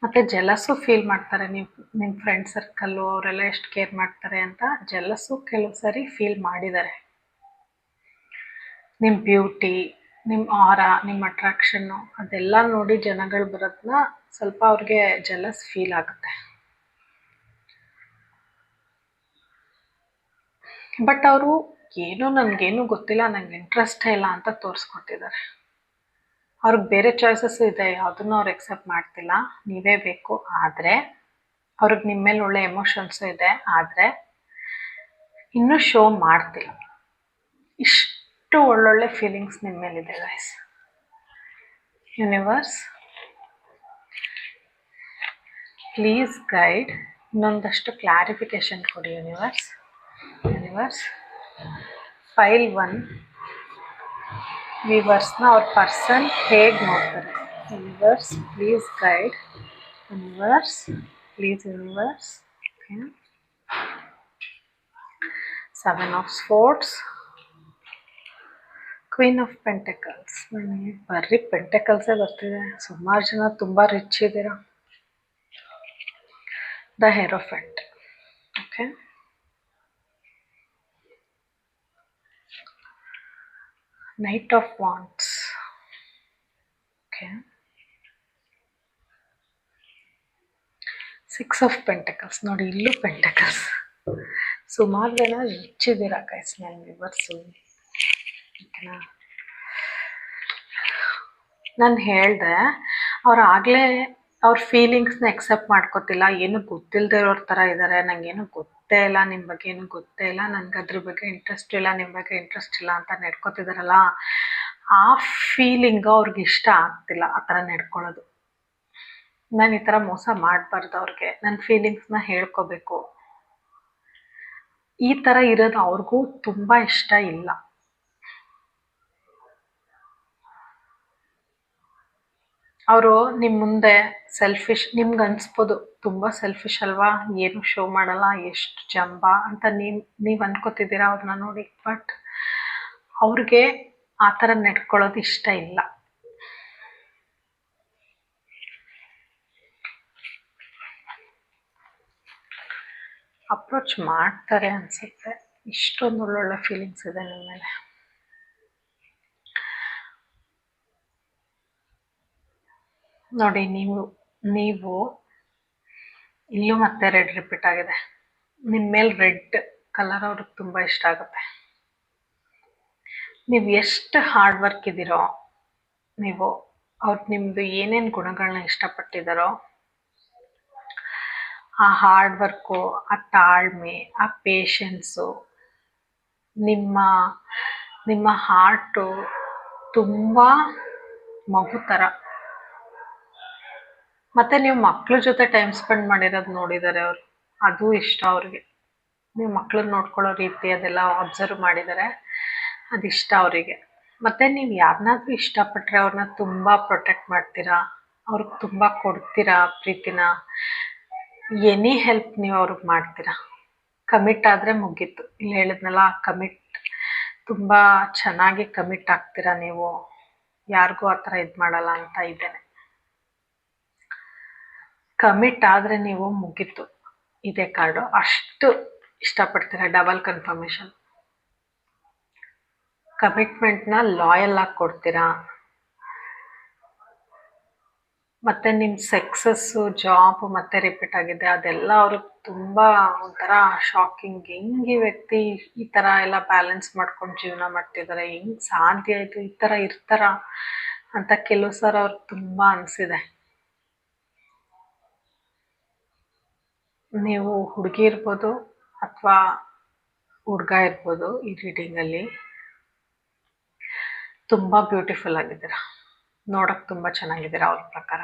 ಮತ್ತು ಜೆಲಸ್ಸು ಫೀಲ್ ಮಾಡ್ತಾರೆ. ನಿಮ್ಮ ಫ್ರೆಂಡ್ ಸರ್ಕಲ್ಲು ಅವರೆಲ್ಲ ಎಷ್ಟು ಕೇರ್ ಮಾಡ್ತಾರೆ ಅಂತ ಜೆಲಸ್ಸು ಕೆಲವು ಸರಿ ಫೀಲ್ ಮಾಡಿದ್ದಾರೆ. ನಿಮ್ಮ ಬ್ಯೂಟಿ, ನಿಮ್ಮ ಆರಾ, ನಿಮ್ಮ ಅಟ್ರಾಕ್ಷನ್ನು ಅದೆಲ್ಲ ನೋಡಿ ಜನಗಳು ಬರೋದನ್ನ ಸ್ವಲ್ಪ ಅವ್ರಿಗೆ ಜೆಲಸ್ ಫೀಲ್ ಆಗುತ್ತೆ. ಬಟ್ ಅವರು ಏನೂ ನನಗೇನೂ ಗೊತ್ತಿಲ್ಲ, ನನಗೆ ಇಂಟ್ರೆಸ್ಟೇ ಇಲ್ಲ ಅಂತ ತೋರಿಸ್ಕೊಟ್ಟಿದ್ದಾರೆ. ಅವ್ರಿಗೆ ಬೇರೆ ಚಾಯ್ಸಸ್ ಇದೆ, ಯಾವುದನ್ನು ಅವ್ರು ಎಕ್ಸೆಪ್ಟ್ ಮಾಡ್ತಿಲ್ಲ. ನೀವೇ ಬೇಕು. ಆದರೆ ಅವ್ರಿಗೆ ನಿಮ್ಮ ಮೇಲೆ ಒಳ್ಳೆ ಎಮೋಷನ್ಸು ಇದೆ, ಆದರೆ ಇನ್ನೂ ಶೋ ಮಾಡ್ತಿಲ್ಲ. ಇಷ್ಟು ಒಳ್ಳೊಳ್ಳೆ ಫೀಲಿಂಗ್ಸ್ ನಿಮ್ಮ ಮೇಲಿದೆ ಗೈಸ್. ಯೂನಿವರ್ಸ್ ಪ್ಲೀಸ್ ಗೈಡ್, ಇನ್ನೊಂದಷ್ಟು ಕ್ಲಾರಿಫಿಕೇಶನ್ ಕೊಡಿ ಯೂನಿವರ್ಸ್. ಫೈಲ್ 1 ವ್ಯೂವರ್ಸ್ನ ಅವ್ರ ಪರ್ಸನ್ ಹೇಗೆ ನೋಡ್ತಾರೆ. Universe please guide. Universe please. Universe. Okay. 7 of sports, queen of pentacles. ನನಗೆ ಬರೀ ಪೆಂಟಕಲ್ಸೇ ಬರ್ತಿದೆ. ಸುಮಾರು ಜನ ತುಂಬ ರಿಚ್ ಇದ್ದೀರಾ. The hierophant. Okay. Knight of Wands. Okay. 6 of Pentacles. ನೋಡಿ ಇಲ್ಲೂ ಪೆಂಟಕಲ್ಸ್. ಸುಮಾರು ಜನ ರಿಚ್ ಇದ್ದೀರಾ ಗೈಸ್. ನಾನು ವಿವರ್ಸು ಓಕೆನಾ. ನಾನು ಹೇಳಿದೆ ಅವ್ರಾಗಲೇ ಅವ್ರ ಫೀಲಿಂಗ್ಸ್ನ ಎಕ್ಸೆಪ್ಟ್ ಮಾಡ್ಕೋತಿಲ್ಲ. ಏನು ಗೊತ್ತಿಲ್ಲದೆ ಇರೋರ ಥರ ಇದ್ದಾರೆ. ನನಗೇನು ಗೊತ್ತೇ ಇಲ್ಲ, ನಿಮ್ಮ ಬಗ್ಗೆ ಏನು ಗೊತ್ತೇ ಇಲ್ಲ, ನನಗೆ ಅದ್ರ ಬಗ್ಗೆ ಇಂಟ್ರೆಸ್ಟ್ ಇಲ್ಲ, ನಿಮ್ಮ ಬಗ್ಗೆ ಇಂಟ್ರೆಸ್ಟ್ ಇಲ್ಲ ಅಂತ ನಡ್ಕೋತಿದ್ದಾರಲ್ಲ, ಆ ಫೀಲಿಂಗು ಅವ್ರಿಗೆ ಇಷ್ಟ ಆಗ್ತಿಲ್ಲ. ಆ ಥರ ನಡ್ಕೊಳ್ಳೋದು. ನಾನು ಈ ಥರ ಮೋಸ ಮಾಡಬಾರ್ದು ಅವ್ರಿಗೆ. ನನ್ನ ಫೀಲಿಂಗ್ಸ್ನ ಹೇಳ್ಕೋಬೇಕು. ಈ ಥರ ಇರೋದು ಅವ್ರಿಗೂ ತುಂಬ ಇಷ್ಟ ಇಲ್ಲ. ಅವರು ನಿಮ್ಮ ಮುಂದೆ ಸೆಲ್ಫಿಶ್, ನಿಮ್ಗೆ ಅನಿಸ್ಬೋದು ತುಂಬ ಸೆಲ್ಫಿಶ್ ಅಲ್ವಾ, ಏನು ಶೋ ಮಾಡಲ್ಲ, ಎಷ್ಟು ಜಂಬ ಅಂತ ನೀವು ಅನ್ಕೋತಿದ್ದೀರಾ ಅವ್ರನ್ನ ನೋಡಿ. ಬಟ್ ಅವ್ರಿಗೆ ಆ ಥರ ನಡ್ಕೊಳ್ಳೋದು ಇಷ್ಟ ಇಲ್ಲ. ಅಪ್ರೋಚ್ ಮಾಡ್ತಾರೆ ಅನಿಸುತ್ತೆ. ಇಷ್ಟೊಂದು ಒಳ್ಳೊಳ್ಳೆ ಫೀಲಿಂಗ್ಸ್ ಇದೆ ನಿಮ್ಮ ಮೇಲೆ. ನೋಡಿ ನೀವು ಇಲ್ಲೂ ಮತ್ತೆ ರೆಡ್ ರಿಪೀಟ್ ಆಗಿದೆ. ನಿಮ್ಮ ಮೇಲೆ ರೆಡ್ ಕಲರ್ ಅವ್ರಿಗೆ ತುಂಬ ಇಷ್ಟ ಆಗುತ್ತೆ. ನೀವು ಎಷ್ಟು ಹಾರ್ಡ್ ವರ್ಕ್ ಇದ್ದೀರೋ, ನೀವು ಅವ್ರು ನಿಮ್ಮದು ಏನೇನು ಗುಣಗಳನ್ನ ಇಷ್ಟಪಟ್ಟಿದ್ದಾರೋ, ಆ ಹಾರ್ಡ್ ವರ್ಕು, ಆ ತಾಳ್ಮೆ, ಆ ಪೇಷನ್ಸು, ನಿಮ್ಮ ಹಾರ್ಟು ತುಂಬ ಮಗು ಥರ. ಮತ್ತು ನೀವು ಮಕ್ಳ ಜೊತೆ ಟೈಮ್ ಸ್ಪೆಂಡ್ ಮಾಡಿರೋದು ನೋಡಿದ್ದಾರೆ ಅವರು, ಅದು ಇಷ್ಟ ಅವ್ರಿಗೆ. ನೀವು ಮಕ್ಳನ್ನ ನೋಡ್ಕೊಳ್ಳೋ ರೀತಿ ಅದೆಲ್ಲ ಅಬ್ಸರ್ವ್ ಮಾಡಿದ್ದಾರೆ, ಅದಿಷ್ಟ ಅವರಿಗೆ. ಮತ್ತು ನೀವು ಯಾರನ್ನಾದ್ರೂ ಇಷ್ಟಪಟ್ಟರೆ ಅವ್ರನ್ನ ತುಂಬ ಪ್ರೊಟೆಕ್ಟ್ ಮಾಡ್ತೀರಾ, ಅವ್ರಿಗೆ ತುಂಬ ಕೊಡ್ತೀರಾ ಪ್ರೀತಿನ. ಎನಿ ಹೆಲ್ಪ್ ನೀವು ಅವ್ರಿಗೆ ಮಾಡ್ತೀರಾ. ಕಮಿಟ್ ಆದರೆ ಮುಗೀತು. ಇಲ್ಲಿ ಹೇಳಿದ್ನಲ್ಲ, ಕಮಿಟ್ ತುಂಬ ಚೆನ್ನಾಗಿ ಕಮಿಟ್ ಆಗ್ತೀರಾ ನೀವು, ಯಾರಿಗೂ ಆ ಥರ ಇದು ಮಾಡಲ್ಲ ಅಂತ ಇದ್ದೇನೆ. ಕಮಿಟ್ ಆದರೆ ನೀವು ಮುಗೀತು. ಇದೇ ಕಾರ್ಡು ಅಷ್ಟು ಇಷ್ಟಪಡ್ತೀರಾ. Double confirmation. ಕಮಿಟ್ಮೆಂಟ್ನ ಲಾಯಲ್ ಆಗಿ ಕೊಡ್ತೀರಾ. ಮತ್ತು ನಿಮ್ಮ ಸಕ್ಸಸ್ಸು, ಜಾಬ್ ಮತ್ತೆ ರಿಪೀಟ್ ಆಗಿದೆ, ಅದೆಲ್ಲ ಅವ್ರಿಗೆ ತುಂಬ ಒಂಥರ ಶಾಕಿಂಗ್. ಹೆಂಗೆ ಈ ವ್ಯಕ್ತಿ ಈ ಥರ ಎಲ್ಲ ಬ್ಯಾಲೆನ್ಸ್ ಮಾಡ್ಕೊಂಡು ಜೀವನ ಮಾಡ್ತಿದ್ದಾರೆ, ಹೆಂಗೆ ಸಾಧ್ಯ ಆಯಿತು, ಈ ಥರ ಇರ್ತಾರ ಅಂತ ಕೆಲವು ಸಲ ಅವ್ರಿಗೆ ತುಂಬ ಅನಿಸಿದೆ. ನೀವು ಹುಡುಗಿ ಇರ್ಬೋದು ಅಥವಾ ಹುಡುಗ ಇರ್ಬೋದು, ಈ ರೀಡಿಂಗಲ್ಲಿ ತುಂಬ ಬ್ಯೂಟಿಫುಲ್ ಆಗಿದ್ದೀರಾ. ನೋಡೋಕ್ಕೆ ತುಂಬ ಚೆನ್ನಾಗಿದ್ದೀರಾ ಅವ್ರ ಪ್ರಕಾರ.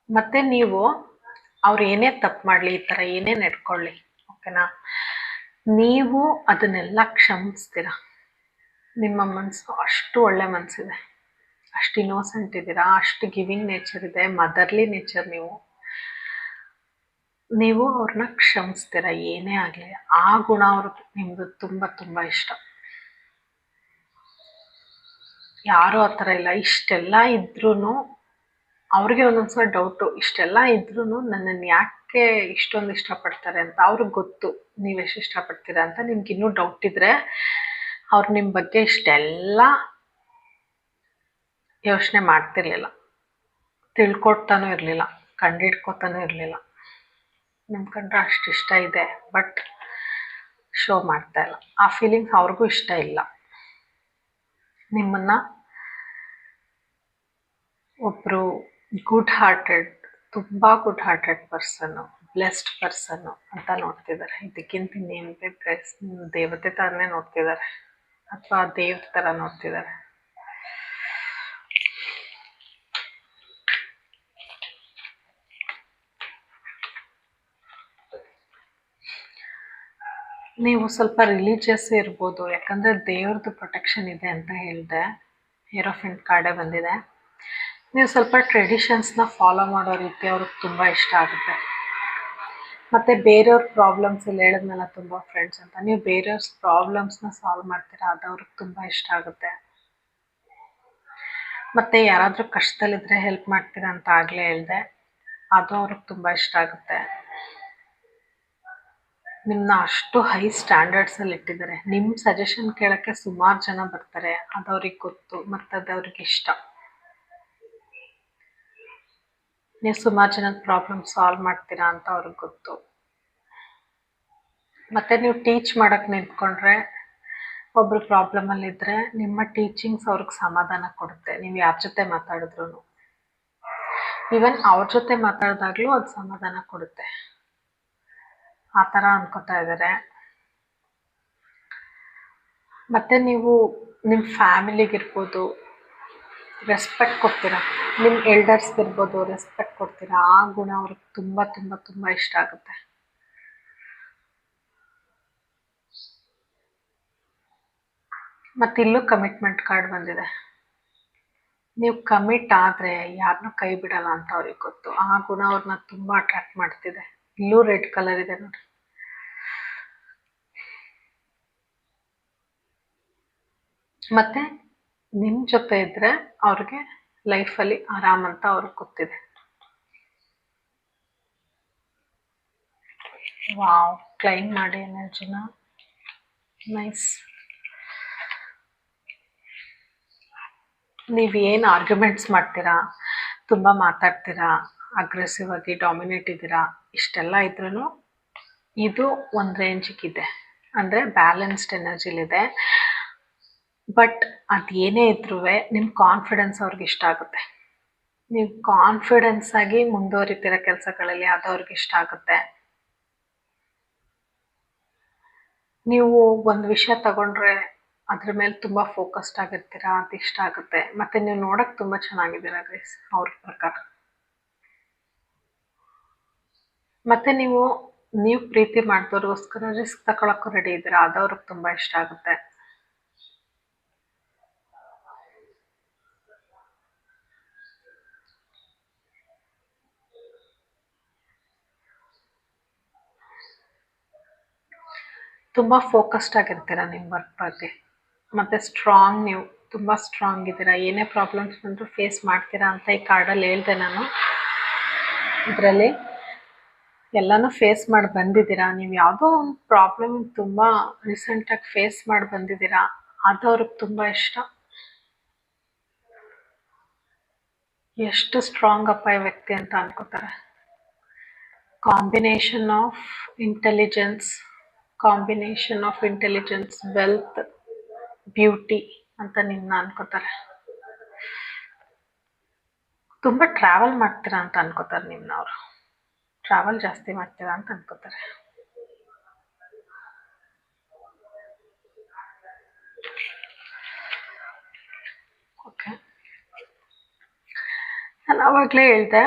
ಮತ್ತು ನೀವು ಅವ್ರು ಏನೇ ತಪ್ಪು ಮಾಡಲಿ, ಈ ಥರ ಏನೇ ನಡ್ಕೊಳ್ಳಿ, ಓಕೆನಾ, ನೀವು ಅದನ್ನೆಲ್ಲ ಕ್ಷಮಿಸ್ತೀರ. ನಿಮ್ಮ ಮನಸ್ಸು ಅಷ್ಟು ಒಳ್ಳೆ ಮನಸ್ಸಿದೆ, ಅಷ್ಟು ಇನ್ನೋಸೆಂಟ್ ಇದ್ದೀರಾ, ಅಷ್ಟು ಗಿವಿಂಗ್ ನೇಚರ್ ಇದೆ, ಮದರ್ಲಿ ನೇಚರ್. ನೀವು ಅವ್ರನ್ನ ಕ್ಷಮಿಸ್ತೀರ ಏನೇ ಆಗಲಿ. ಆ ಗುಣ ಅವ್ರಿಗೆ ನಿಮ್ಮದು ತುಂಬ ತುಂಬ ಇಷ್ಟ. ಯಾರೂ ಆ ಥರ ಇಲ್ಲ. ಇಷ್ಟೆಲ್ಲ ಇದ್ರೂ ಅವ್ರಿಗೆ ಒಂದೊಂದ್ಸಲ ಡೌಟು, ಇಷ್ಟೆಲ್ಲ ಇದ್ರೂ ನನ್ನನ್ನು ಯಾಕೆ ಇಷ್ಟೊಂದು ಇಷ್ಟಪಡ್ತಾರೆ ಅಂತ. ಅವ್ರಿಗೆ ಗೊತ್ತು ನೀವೆಷ್ಟು ಇಷ್ಟಪಡ್ತೀರಾ ಅಂತ. ನಿಮ್ಗೆ ಇನ್ನೂ ಡೌಟ್ ಇದ್ದರೆ ಅವ್ರು ನಿಮ್ಮ ಬಗ್ಗೆ ಇಷ್ಟೆಲ್ಲ ಯೋಚನೆ ಮಾಡ್ತಿರ್ಲಿಲ್ಲ, ತಿಳ್ಕೊಡ್ತಾನೂ ಇರಲಿಲ್ಲ, ಕಂಡಿಡ್ಕೊತಾನೂ ಇರಲಿಲ್ಲ. ನಿಮ್ಮ ಕಂಡ್ರೆ ಅಷ್ಟು ಇಷ್ಟ ಇದೆ, ಬಟ್ ಶೋ ಮಾಡ್ತಾ ಇಲ್ಲ. ಆ ಫೀಲಿಂಗ್ಸ್ ಅವ್ರಿಗೂ ಇಷ್ಟ ಇಲ್ಲ. ನಿಮ್ಮನ್ನು ಒಬ್ಬರು ಗುಡ್ ಹಾರ್ಟೆಡ್, ತುಂಬ ಗುಡ್ ಹಾರ್ಟೆಡ್ ಪರ್ಸನ್ನು, ಬ್ಲೆಸ್ಡ್ ಪರ್ಸನ್ನು ಅಂತ ನೋಡ್ತಿದ್ದಾರೆ. ಇದಕ್ಕಿಂತ ಇನ್ನೇನು ಬೇಕು, ದೇವತೆ ಥರನೇ ನೋಡ್ತಿದ್ದಾರೆ ಅಥವಾ ದೇವ್ರ ಥರ ನೋಡ್ತಿದ್ದಾರೆ. ನೀವು ಸ್ವಲ್ಪ ರಿಲಿಜಿಯಸ್ ಇರ್ಬೋದು, ಯಾಕಂದರೆ ದೇವ್ರದ್ದು ಪ್ರೊಟೆಕ್ಷನ್ ಇದೆ ಅಂತ ಹೇಳಿದೆ. ಏರೋಫೆಂಟ್ ಕಾರ್ಡೇ ಬಂದಿದೆ. ನೀವು ಸ್ವಲ್ಪ ಟ್ರೆಡಿಷನ್ಸ್ನ ಫಾಲೋ ಮಾಡೋ ರೀತಿ ಅವ್ರಿಗೆ ತುಂಬ ಇಷ್ಟ ಆಗುತ್ತೆ. ಮತ್ತು ಬೇರೆಯವ್ರ ಪ್ರಾಬ್ಲಮ್ಸ್ ಇಲ್ಲಿ ಹೇಳಿದ್ನಲ್ಲ, ತುಂಬ ಫ್ರೆಂಡ್ಸ್ ಅಂತ, ನೀವು ಬೇರೆಯವ್ರ ಪ್ರಾಬ್ಲಮ್ಸ್ನ ಸಾಲ್ವ್ ಮಾಡ್ತೀರಾ, ಅದು ಅವ್ರಿಗೆ ತುಂಬ ಇಷ್ಟ ಆಗುತ್ತೆ. ಮತ್ತು ಯಾರಾದರೂ ಕಷ್ಟದಲ್ಲಿದ್ದರೆ ಹೆಲ್ಪ್ ಮಾಡ್ತೀರಾ ಅಂತ ಆಗಲೇ ಹೇಳಿದೆ, ಅದು ಅವ್ರಿಗೆ ತುಂಬ ಇಷ್ಟ ಆಗುತ್ತೆ. ನಿಮ್ಮನ್ನ ಅಷ್ಟು ಹೈ ಸ್ಟ್ಯಾಂಡರ್ಡ್ಸಲ್ಲಿ ಇಟ್ಟಿದ್ದಾರೆ. ನಿಮ್ಮ ಸಜೆಷನ್ ಕೇಳೋಕ್ಕೆ ಸುಮಾರು ಜನ ಬರ್ತಾರೆ, ಅದು ಅವ್ರಿಗೆ ಗೊತ್ತು ಮತ್ತು ಅದು ಅವ್ರಿಗೆ ಇಷ್ಟ. ನೀವು ಸುಮಾರು ಜನದ ಪ್ರಾಬ್ಲಮ್ ಸಾಲ್ವ್ ಮಾಡ್ತೀರಾ ಅಂತ ಅವ್ರಿಗೆ ಗೊತ್ತು. ಮತ್ತು ನೀವು ಟೀಚ್ ಮಾಡೋಕ್ಕೆ ನಿಂತ್ಕೊಂಡ್ರೆ, ಒಬ್ಬರು ಪ್ರಾಬ್ಲಮಲ್ಲಿದ್ದರೆ ನಿಮ್ಮ ಟೀಚಿಂಗ್ಸ್ ಅವ್ರಿಗೆ ಸಮಾಧಾನ ಕೊಡುತ್ತೆ. ನೀವು ಯಾರ ಜೊತೆ ಮಾತಾಡಿದ್ರು, ಈವನ್ ಅವ್ರ ಜೊತೆ ಮಾತಾಡಿದಾಗಲೂ ಅದು ಸಮಾಧಾನ ಕೊಡುತ್ತೆ. ಆ ಥರ ಅನ್ಕೋತಾ ಇದ್ದಾರೆ. ಮತ್ತು ನೀವು ನಿಮ್ಮ ಫ್ಯಾಮಿಲಿಗಿರ್ಬೋದು ರೆಸ್ಪೆಕ್ಟ್ ಕೊಡ್ತೀರಾ, ನಿಮ್ಮ ಎಲ್ಡರ್ಸ್ಗಿರ್ಬೋದು ರೆಸ್ಪೆಕ್ಟ್ ಕೊಡ್ತೀರಾ. ಆ ಗುಣ ಅವ್ರಿಗೆ ತುಂಬ ತುಂಬ ತುಂಬ ಇಷ್ಟ ಆಗುತ್ತೆ. ಮತ್ತು ಇಲ್ಲೂ ಕಮಿಟ್ಮೆಂಟ್ ಕಾರ್ಡ್ ಬಂದಿದೆ. ನೀವು ಕಮಿಟ್ ಆದರೆ ಯಾರನ್ನೂ ಕೈ ಬಿಡಲ್ಲ ಅಂತ ಅವ್ರಿಗೆ ಗೊತ್ತು. ಆ ಗುಣ ಅವ್ರನ್ನ ತುಂಬ ಅಟ್ರಾಕ್ಟ್ ಮಾಡ್ತಿದೆ. ಇಲ್ಲೂ ರೆಡ್ ಕಲರ್ ಇದೆ ನೋಡಿ. ಮತ್ತು ನಿಮ್ಮ ಜೊತೆ ಇದ್ದರೆ ಅವ್ರಿಗೆ ಲೈಫಲ್ಲಿ ಆರಾಮ್ ಅಂತ ಅವ್ರಿಗೆ ಗೊತ್ತಿದೆ. ವಾವ್, ಕ್ಲೈಮ್ ಮಾಡಿ ಎನರ್ಜಿನ. ನೈಸ್. ನೀವೇನು ಆರ್ಗ್ಯುಮೆಂಟ್ಸ್ ಮಾಡ್ತೀರಾ, ತುಂಬ ಮಾತಾಡ್ತೀರಾ, ಅಗ್ರೆಸಿವ್ ಆಗಿ ಡಾಮಿನೇಟ್ ಇದ್ದೀರಾ, ಇಷ್ಟೆಲ್ಲ ಇದ್ರೂ ಇದು ಒಂದು ರೇಂಜಿಗಿದೆ, ಅಂದರೆ ಬ್ಯಾಲೆನ್ಸ್ಡ್ ಎನರ್ಜಿಲಿದೆ. ಬಟ್ ಅದೇನೇ ಇದ್ರೂ ನಿಮ್ಮ ಕಾನ್ಫಿಡೆನ್ಸ್ ಅವ್ರಿಗೆ ಇಷ್ಟ ಆಗುತ್ತೆ. ನೀವು ಕಾನ್ಫಿಡೆನ್ಸ್ ಆಗಿ ಮುಂದುವರಿತಿರೋ ಕೆಲಸಗಳಲ್ಲಿ ಅದು ಅವ್ರಿಗೆ ಇಷ್ಟ ಆಗುತ್ತೆ. ನೀವು ಒಂದು ವಿಷಯ ತಗೊಂಡ್ರೆ ಅದ್ರ ಮೇಲೆ ತುಂಬ ಫೋಕಸ್ಡ್ ಆಗಿರ್ತೀರಾ, ಅದು ಇಷ್ಟ ಆಗುತ್ತೆ. ಮತ್ತು ನೀವು ನೋಡೋಕ್ಕೆ ತುಂಬ ಚೆನ್ನಾಗಿದ್ದೀರಾ ಗೈಸ್ ಅವ್ರ ಪ್ರಕಾರ. ಮತ್ತು ನೀವು ಪ್ರೀತಿ ಮಾಡಿದವ್ರಿಗೋಸ್ಕರ ರಿಸ್ಕ್ ತಗೊಳಕ್ಕೂ ರೆಡಿ ಇದ್ದೀರಾ, ಅದು ಅವ್ರಿಗೆ ತುಂಬ ಇಷ್ಟ ಆಗುತ್ತೆ. ತುಂಬ ಫೋಕಸ್ಡ್ ಆಗಿರ್ತೀರ ನಿಮ್ಮ ವರ್ಕ್ ಬಗ್ಗೆ. ಮತ್ತು ಸ್ಟ್ರಾಂಗ್, ನೀವು ತುಂಬ ಸ್ಟ್ರಾಂಗ್ ಇದ್ದೀರಾ. ಏನೇ ಪ್ರಾಬ್ಲಮ್ಸ್ ಬಂದರೂ ಫೇಸ್ ಮಾಡ್ತೀರಾ ಅಂತ ಈ ಕಾರ್ಡಲ್ಲಿ ಹೇಳಿದೆ ನಾನು. ಇದರಲ್ಲಿ ಎಲ್ಲನೂ ಫೇಸ್ ಮಾಡಿ ಬಂದಿದ್ದೀರಾ. ನೀವು ಯಾವುದೋ ಒಂದು ಪ್ರಾಬ್ಲಮ್ ತುಂಬ ರೀಸೆಂಟಾಗಿ ಫೇಸ್ ಮಾಡಿ ಬಂದಿದ್ದೀರಾ. ಅದು ಅವ್ರಿಗೆ ತುಂಬ ಇಷ್ಟ. ಎಷ್ಟು ಸ್ಟ್ರಾಂಗ್ ಅಪ್ಪ ಈ ವ್ಯಕ್ತಿ ಅಂತ ಅನ್ಕೋತಾರೆ. Combination of intelligence, wealth, beauty ಅಂತ ನಿಮ್ಮನ್ನ ಅನ್ಕೋತಾರೆ. ತುಂಬ ಟ್ರಾವೆಲ್ ಮಾಡ್ತೀರಾ ಅಂತ ಅನ್ಕೋತಾರೆ ನಿಮ್ಮನ್ನ ಅವರು. ಟ್ರಾವೆಲ್ ಜಾಸ್ತಿ ಮಾಡ್ತೀರಾ ಅಂತ ಅನ್ಕೋತಾರೆ. ಓಕೆ, ನಾನು ಆವಾಗಲೇ ಹೇಳಿದೆ,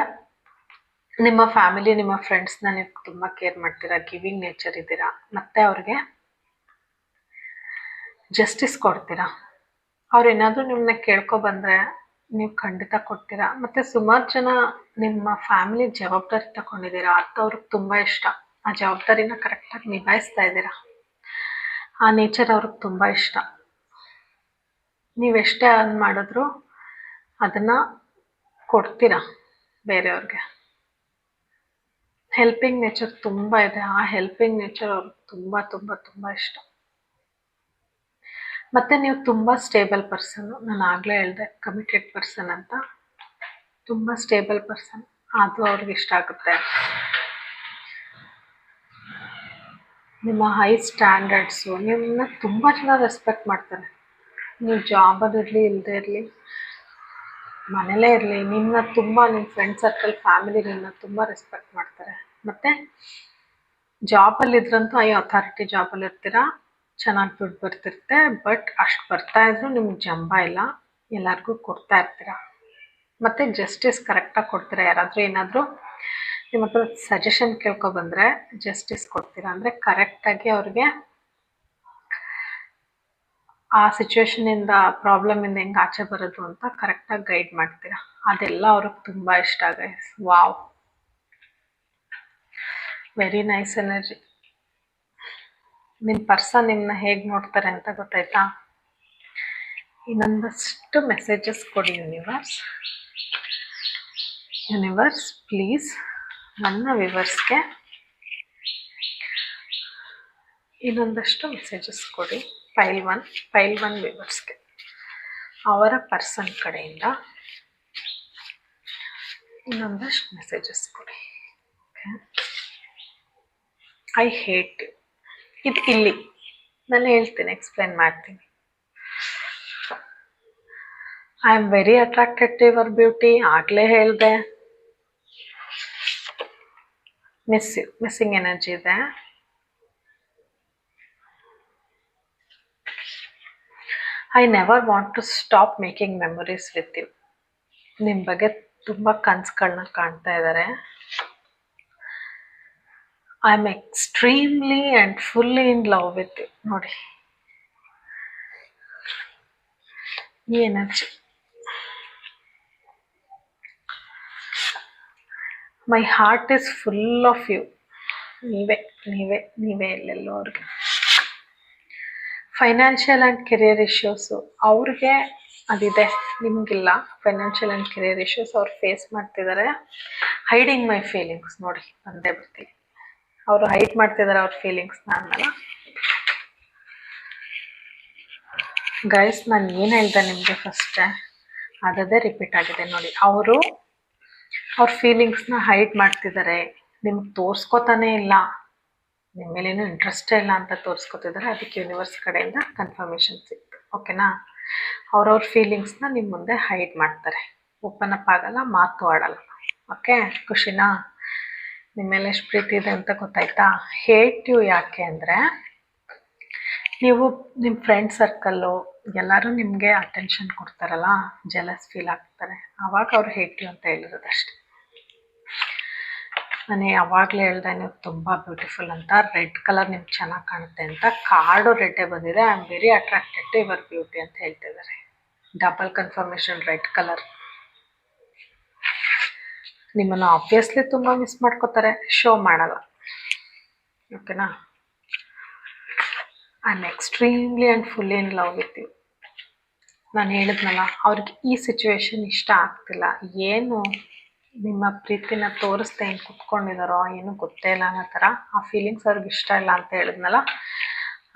ನಿಮ್ಮ ಫ್ಯಾಮಿಲಿ, ನಿಮ್ಮ ಫ್ರೆಂಡ್ಸ್ನ ನೀವು ತುಂಬ ಕೇರ್ ಮಾಡ್ತೀರಾ, ಗಿವಿಂಗ್ ನೇಚರ್ ಇದ್ದೀರಾ. ಮತ್ತು ಅವ್ರಿಗೆ ಜಸ್ಟಿಸ್ ಕೊಡ್ತೀರಾ. ಅವ್ರು ಏನಾದರೂ ನಿಮ್ಮನ್ನ ಕೇಳ್ಕೊಬಂದರೆ ನೀವು ಖಂಡಿತ ಕೊಡ್ತೀರಾ. ಮತ್ತು ಸುಮಾರು ಜನ ನಿಮ್ಮ ಫ್ಯಾಮಿಲಿ ಜವಾಬ್ದಾರಿ ತಗೊಂಡಿದ್ದೀರಾ. ಅದು ಅವ್ರಿಗೆ ತುಂಬ ಇಷ್ಟ. ಆ ಜವಾಬ್ದಾರಿನ ಕರೆಕ್ಟಾಗಿ ನಿಭಾಯಿಸ್ತಾ ಇದ್ದೀರಾ. ಆ ನೇಚರ್ ಅವ್ರಿಗೆ ತುಂಬ ಇಷ್ಟ. ನೀವೆಷ್ಟೇ ಅರ್ನ್ ಮಾಡಿದ್ರು ಅದನ್ನು ಕೊಡ್ತೀರಾ ಬೇರೆಯವ್ರಿಗೆ. ಹೆಲ್ಪಿಂಗ್ ನೇಚರ್ ತುಂಬ ಇದೆ. ಆ ಹೆಲ್ಪಿಂಗ್ ನೇಚರ್ ಅವ್ರಿಗೆ ತುಂಬ ತುಂಬ ತುಂಬ ಇಷ್ಟ. ಮತ್ತು ನೀವು ತುಂಬ ಸ್ಟೇಬಲ್ ಪರ್ಸನ್ನು. ನಾನು ಆಗಲೇ ಹೇಳಿದೆ ಕಮಿಟೆಡ್ ಪರ್ಸನ್ ಅಂತ. ತುಂಬ ಸ್ಟೇಬಲ್ ಪರ್ಸನ್, ಅದು ಅವ್ರಿಗೆ ಇಷ್ಟ ಆಗುತ್ತೆ. ನಿಮ್ಮ ಹೈ ಸ್ಟ್ಯಾಂಡರ್ಡ್ಸು, ನಿಮ್ಮನ್ನ ತುಂಬ ಜನ ರೆಸ್ಪೆಕ್ಟ್ ಮಾಡ್ತಾರೆ. ನೀವು ಜಾಬಲ್ಲಿರಲಿ, ಇಲ್ಲದೇ ಇರಲಿ, ಮನೇಲೇ ಇರಲಿ, ನಿಮ್ಮ ಫ್ರೆಂಡ್ ಸರ್ಕಲ್, ಫ್ಯಾಮಿಲಿ ನಿಮ್ಮನ್ನ ತುಂಬ ರೆಸ್ಪೆಕ್ಟ್ ಮಾಡ್ತಾರೆ. ಮತ್ತು ಜಾಬಲ್ಲಿದ್ರಂತೂ ಅಥಾರಿಟಿ ಜಾಬಲ್ಲಿ ಇರ್ತೀರ, ಚೆನ್ನಾಗಿ ದುಡ್ಡು ಬರ್ತಿರುತ್ತೆ. ಬಟ್ ಅಷ್ಟು ಬರ್ತಾಯಿದ್ರು ನಿಮ್ಗೆ ಜಂಬ ಇಲ್ಲ, ಎಲ್ಲರಿಗೂ ಕೊಡ್ತಾ ಇರ್ತೀರ. ಮತ್ತು ಜಸ್ಟಿಸ್ ಕರೆಕ್ಟಾಗಿ ಕೊಡ್ತೀರ. ಯಾರಾದರೂ ಏನಾದರೂ ನಿಮ್ಮ ಹತ್ರ ಸಜೆಷನ್ ಕೇಳ್ಕೊಬಂದರೆ ಜಸ್ಟಿಸ್ ಕೊಡ್ತೀರಾ. ಅಂದರೆ ಕರೆಕ್ಟಾಗಿ ಅವ್ರಿಗೆ ಆ ಸಿಚುವೇಶನಿಂದ, ಪ್ರಾಬ್ಲಮಿಂದ ಹೆಂಗೆ ಆಚೆ ಬರೋದು ಅಂತ ಕರೆಕ್ಟಾಗಿ ಗೈಡ್ ಮಾಡ್ತೀರಾ. ಅದೆಲ್ಲ ಅವ್ರಿಗೆ ತುಂಬ ಇಷ್ಟ guys. Wow, very nice energy. ನಿಮ್ಮ ಪರ್ಸನ್ ನಿಮ್ಮನ್ನ ಹೇಗೆ ನೋಡ್ತಾರೆ ಅಂತ ಗೊತ್ತಾಯ್ತಾ? ಇನ್ನೊಂದಷ್ಟು ಮೆಸೇಜಸ್ ಕೊಡಿ ಯೂನಿವರ್ಸ್ ಪ್ಲೀಸ್. ನನ್ನ ವಿವರ್ಸ್ಗೆ ಇನ್ನೊಂದಷ್ಟು ಮೆಸೇಜಸ್ ಕೊಡಿ. ಫೈಲ್ ಒನ್ ವಿವರ್ಸ್ಗೆ ಅವರ ಪರ್ಸನ್ ಕಡೆಯಿಂದ ಇನ್ನೊಂದಷ್ಟು ಮೆಸೇಜಸ್ ಕೊಡಿ. Okay, I hate you. ಇದು ಇಲ್ಲಿ ನಾನು ಹೇಳ್ತೀನಿ, ಎಕ್ಸ್ಪ್ಲೇನ್ ಮಾಡ್ತೀನಿ. I am very attracted to your beauty. ಆಗಲೇ ಹೇಳಿದೆ. ಮಿಸ್ಸಿಂಗ್ ಎನರ್ಜಿ ಇದೆ. I never want to stop making memories with you. ನಿಮ್ಮ ಬಗ್ಗೆ ತುಂಬ ಕನಸುಗಳನ್ನ ಕಾಣ್ತಾ ಇದ್ದಾರೆ. I am extremely and fully in love with you. ನೋಡಿ ಈ energy. My heart is full of you. ನೀವೇ ಎಲ್ಲೆಲ್ಲೋ ಅವ್ರಿಗೆ. ಫೈನಾನ್ಷಿಯಲ್ ಆ್ಯಂಡ್ ಕೆರಿಯರ್ ಇಶ್ಯೂಸು ಅವ್ರಿಗೆ ಅದಿದೆ, ನಿಮಗಿಲ್ಲ. ಫೈನಾನ್ಷಿಯಲ್ ಆ್ಯಂಡ್ ಕೆರಿಯರ್ ಇಶ್ಯೂಸ್ ಅವ್ರು ಫೇಸ್ ಮಾಡ್ತಿದ್ದಾರೆ. ಹೈಡಿಂಗ್ ಮೈ ಫೀಲಿಂಗ್ಸ್. ನೋಡಿ ಬಂದೇ ಬರ್ತೀನಿ. ಅವರು ಹೈಡ್ ಮಾಡ್ತಿದ್ದಾರೆ ಅವ್ರ ಫೀಲಿಂಗ್ಸ್ನ ಅನ್ನಲ್ಲ ಗೈಸ್. ನಾನು ಏನು ಹೇಳ್ದೆ ನಿಮಗೆ ಫಸ್ಟೇ ಅದೇ ರಿಪೀಟ್ ಆಗಿದೆ ನೋಡಿ. ಅವ್ರ ಫೀಲಿಂಗ್ಸ್ನ ಹೈಡ್ ಮಾಡ್ತಿದ್ದಾರೆ, ನಿಮ್ಗೆ ತೋರಿಸ್ಕೋತಾನೇ ಇಲ್ಲ, ನಿಮ್ಮ ಮೇಲೇನು ಇಂಟ್ರೆಸ್ಟೇ ಇಲ್ಲ ಅಂತ ತೋರಿಸ್ಕೊತಿದ್ದಾರೆ. ಅದಕ್ಕೆ ಯೂನಿವರ್ಸ್ ಕಡೆಯಿಂದ ಕನ್ಫರ್ಮೇಷನ್ ಸಿಕ್ತು. ಓಕೆನಾ? ಅವ್ರವ್ರ ಫೀಲಿಂಗ್ಸ್ನ ನಿಮ್ಮ ಮುಂದೆ ಹೈಡ್ ಮಾಡ್ತಾರೆ, ಓಪನ್ ಅಪ್ ಆಗಲ್ಲ, ಮಾತು ಆಡಲ್ಲ. ಓಕೆ, ಖುಷಿನಾ? ನಿಮ್ಮ ಮೇಲೆ ಎಷ್ಟು ಪ್ರೀತಿ ಇದೆ ಅಂತ ಗೊತ್ತಾಯ್ತಾ? ಹೇಟ್ ಯು ಯಾಕೆ ಅಂದರೆ, ನೀವು ನಿಮ್ಮ ಫ್ರೆಂಡ್ ಸರ್ಕಲ್ಲು ಎಲ್ಲರೂ ನಿಮಗೆ ಅಟೆನ್ಷನ್ ಕೊಡ್ತಾರಲ್ಲ, ಜೆಲಸ್ ಫೀಲ್ ಆಗ್ತಾರೆ, ಆವಾಗ ಅವ್ರು ಹೇಟ್ ಯು ಅಂತ ಹೇಳಿರೋದಷ್ಟೆ. ನಾನು ಯಾವಾಗಲೇ ಹೇಳ್ದೆ ನೀವು ತುಂಬ ಬ್ಯೂಟಿಫುಲ್ ಅಂತ. ರೆಡ್ ಕಲರ್ ನಿಮ್ಗೆ ಚೆನ್ನಾಗಿ ಕಾಣುತ್ತೆ ಅಂತ. ಕಾರ್ಡು ರೆಡ್ಡೇ ಬಂದಿದೆ. I am very attracted to your beauty ಅಂತ ಹೇಳ್ತಿದ್ದಾರೆ. Double confirmation, red colour. ನಿಮ್ಮನ್ನು ಆಬ್ವಿಯಸ್ಲಿ ತುಂಬ ಮಿಸ್ ಮಾಡ್ಕೋತಾರೆ, ಶೋ ಮಾಡಲ್ಲ. ಓಕೆನಾ? I am extremely and fully in love with you. ನಾನು ಹೇಳಿದ್ನಲ್ಲ, ಅವ್ರಿಗೆ ಈ ಸಿಚುವೇಶನ್ ಇಷ್ಟ ಆಗ್ತಿಲ್ಲ, ಏನು ನಿಮ್ಮ ಪ್ರೀತಿನ ತೋರಿಸ್ದೆ ಹೆಂಗೆ ಕುತ್ಕೊಂಡಿದ್ದಾರೋ ಏನು ಗೊತ್ತೇ ಇಲ್ಲ ಅನ್ನೋ ಥರ, ಆ ಫೀಲಿಂಗ್ಸ್ ಅವ್ರಿಗೆ ಇಷ್ಟ ಇಲ್ಲ ಅಂತ ಹೇಳಿದ್ನಲ್ಲ,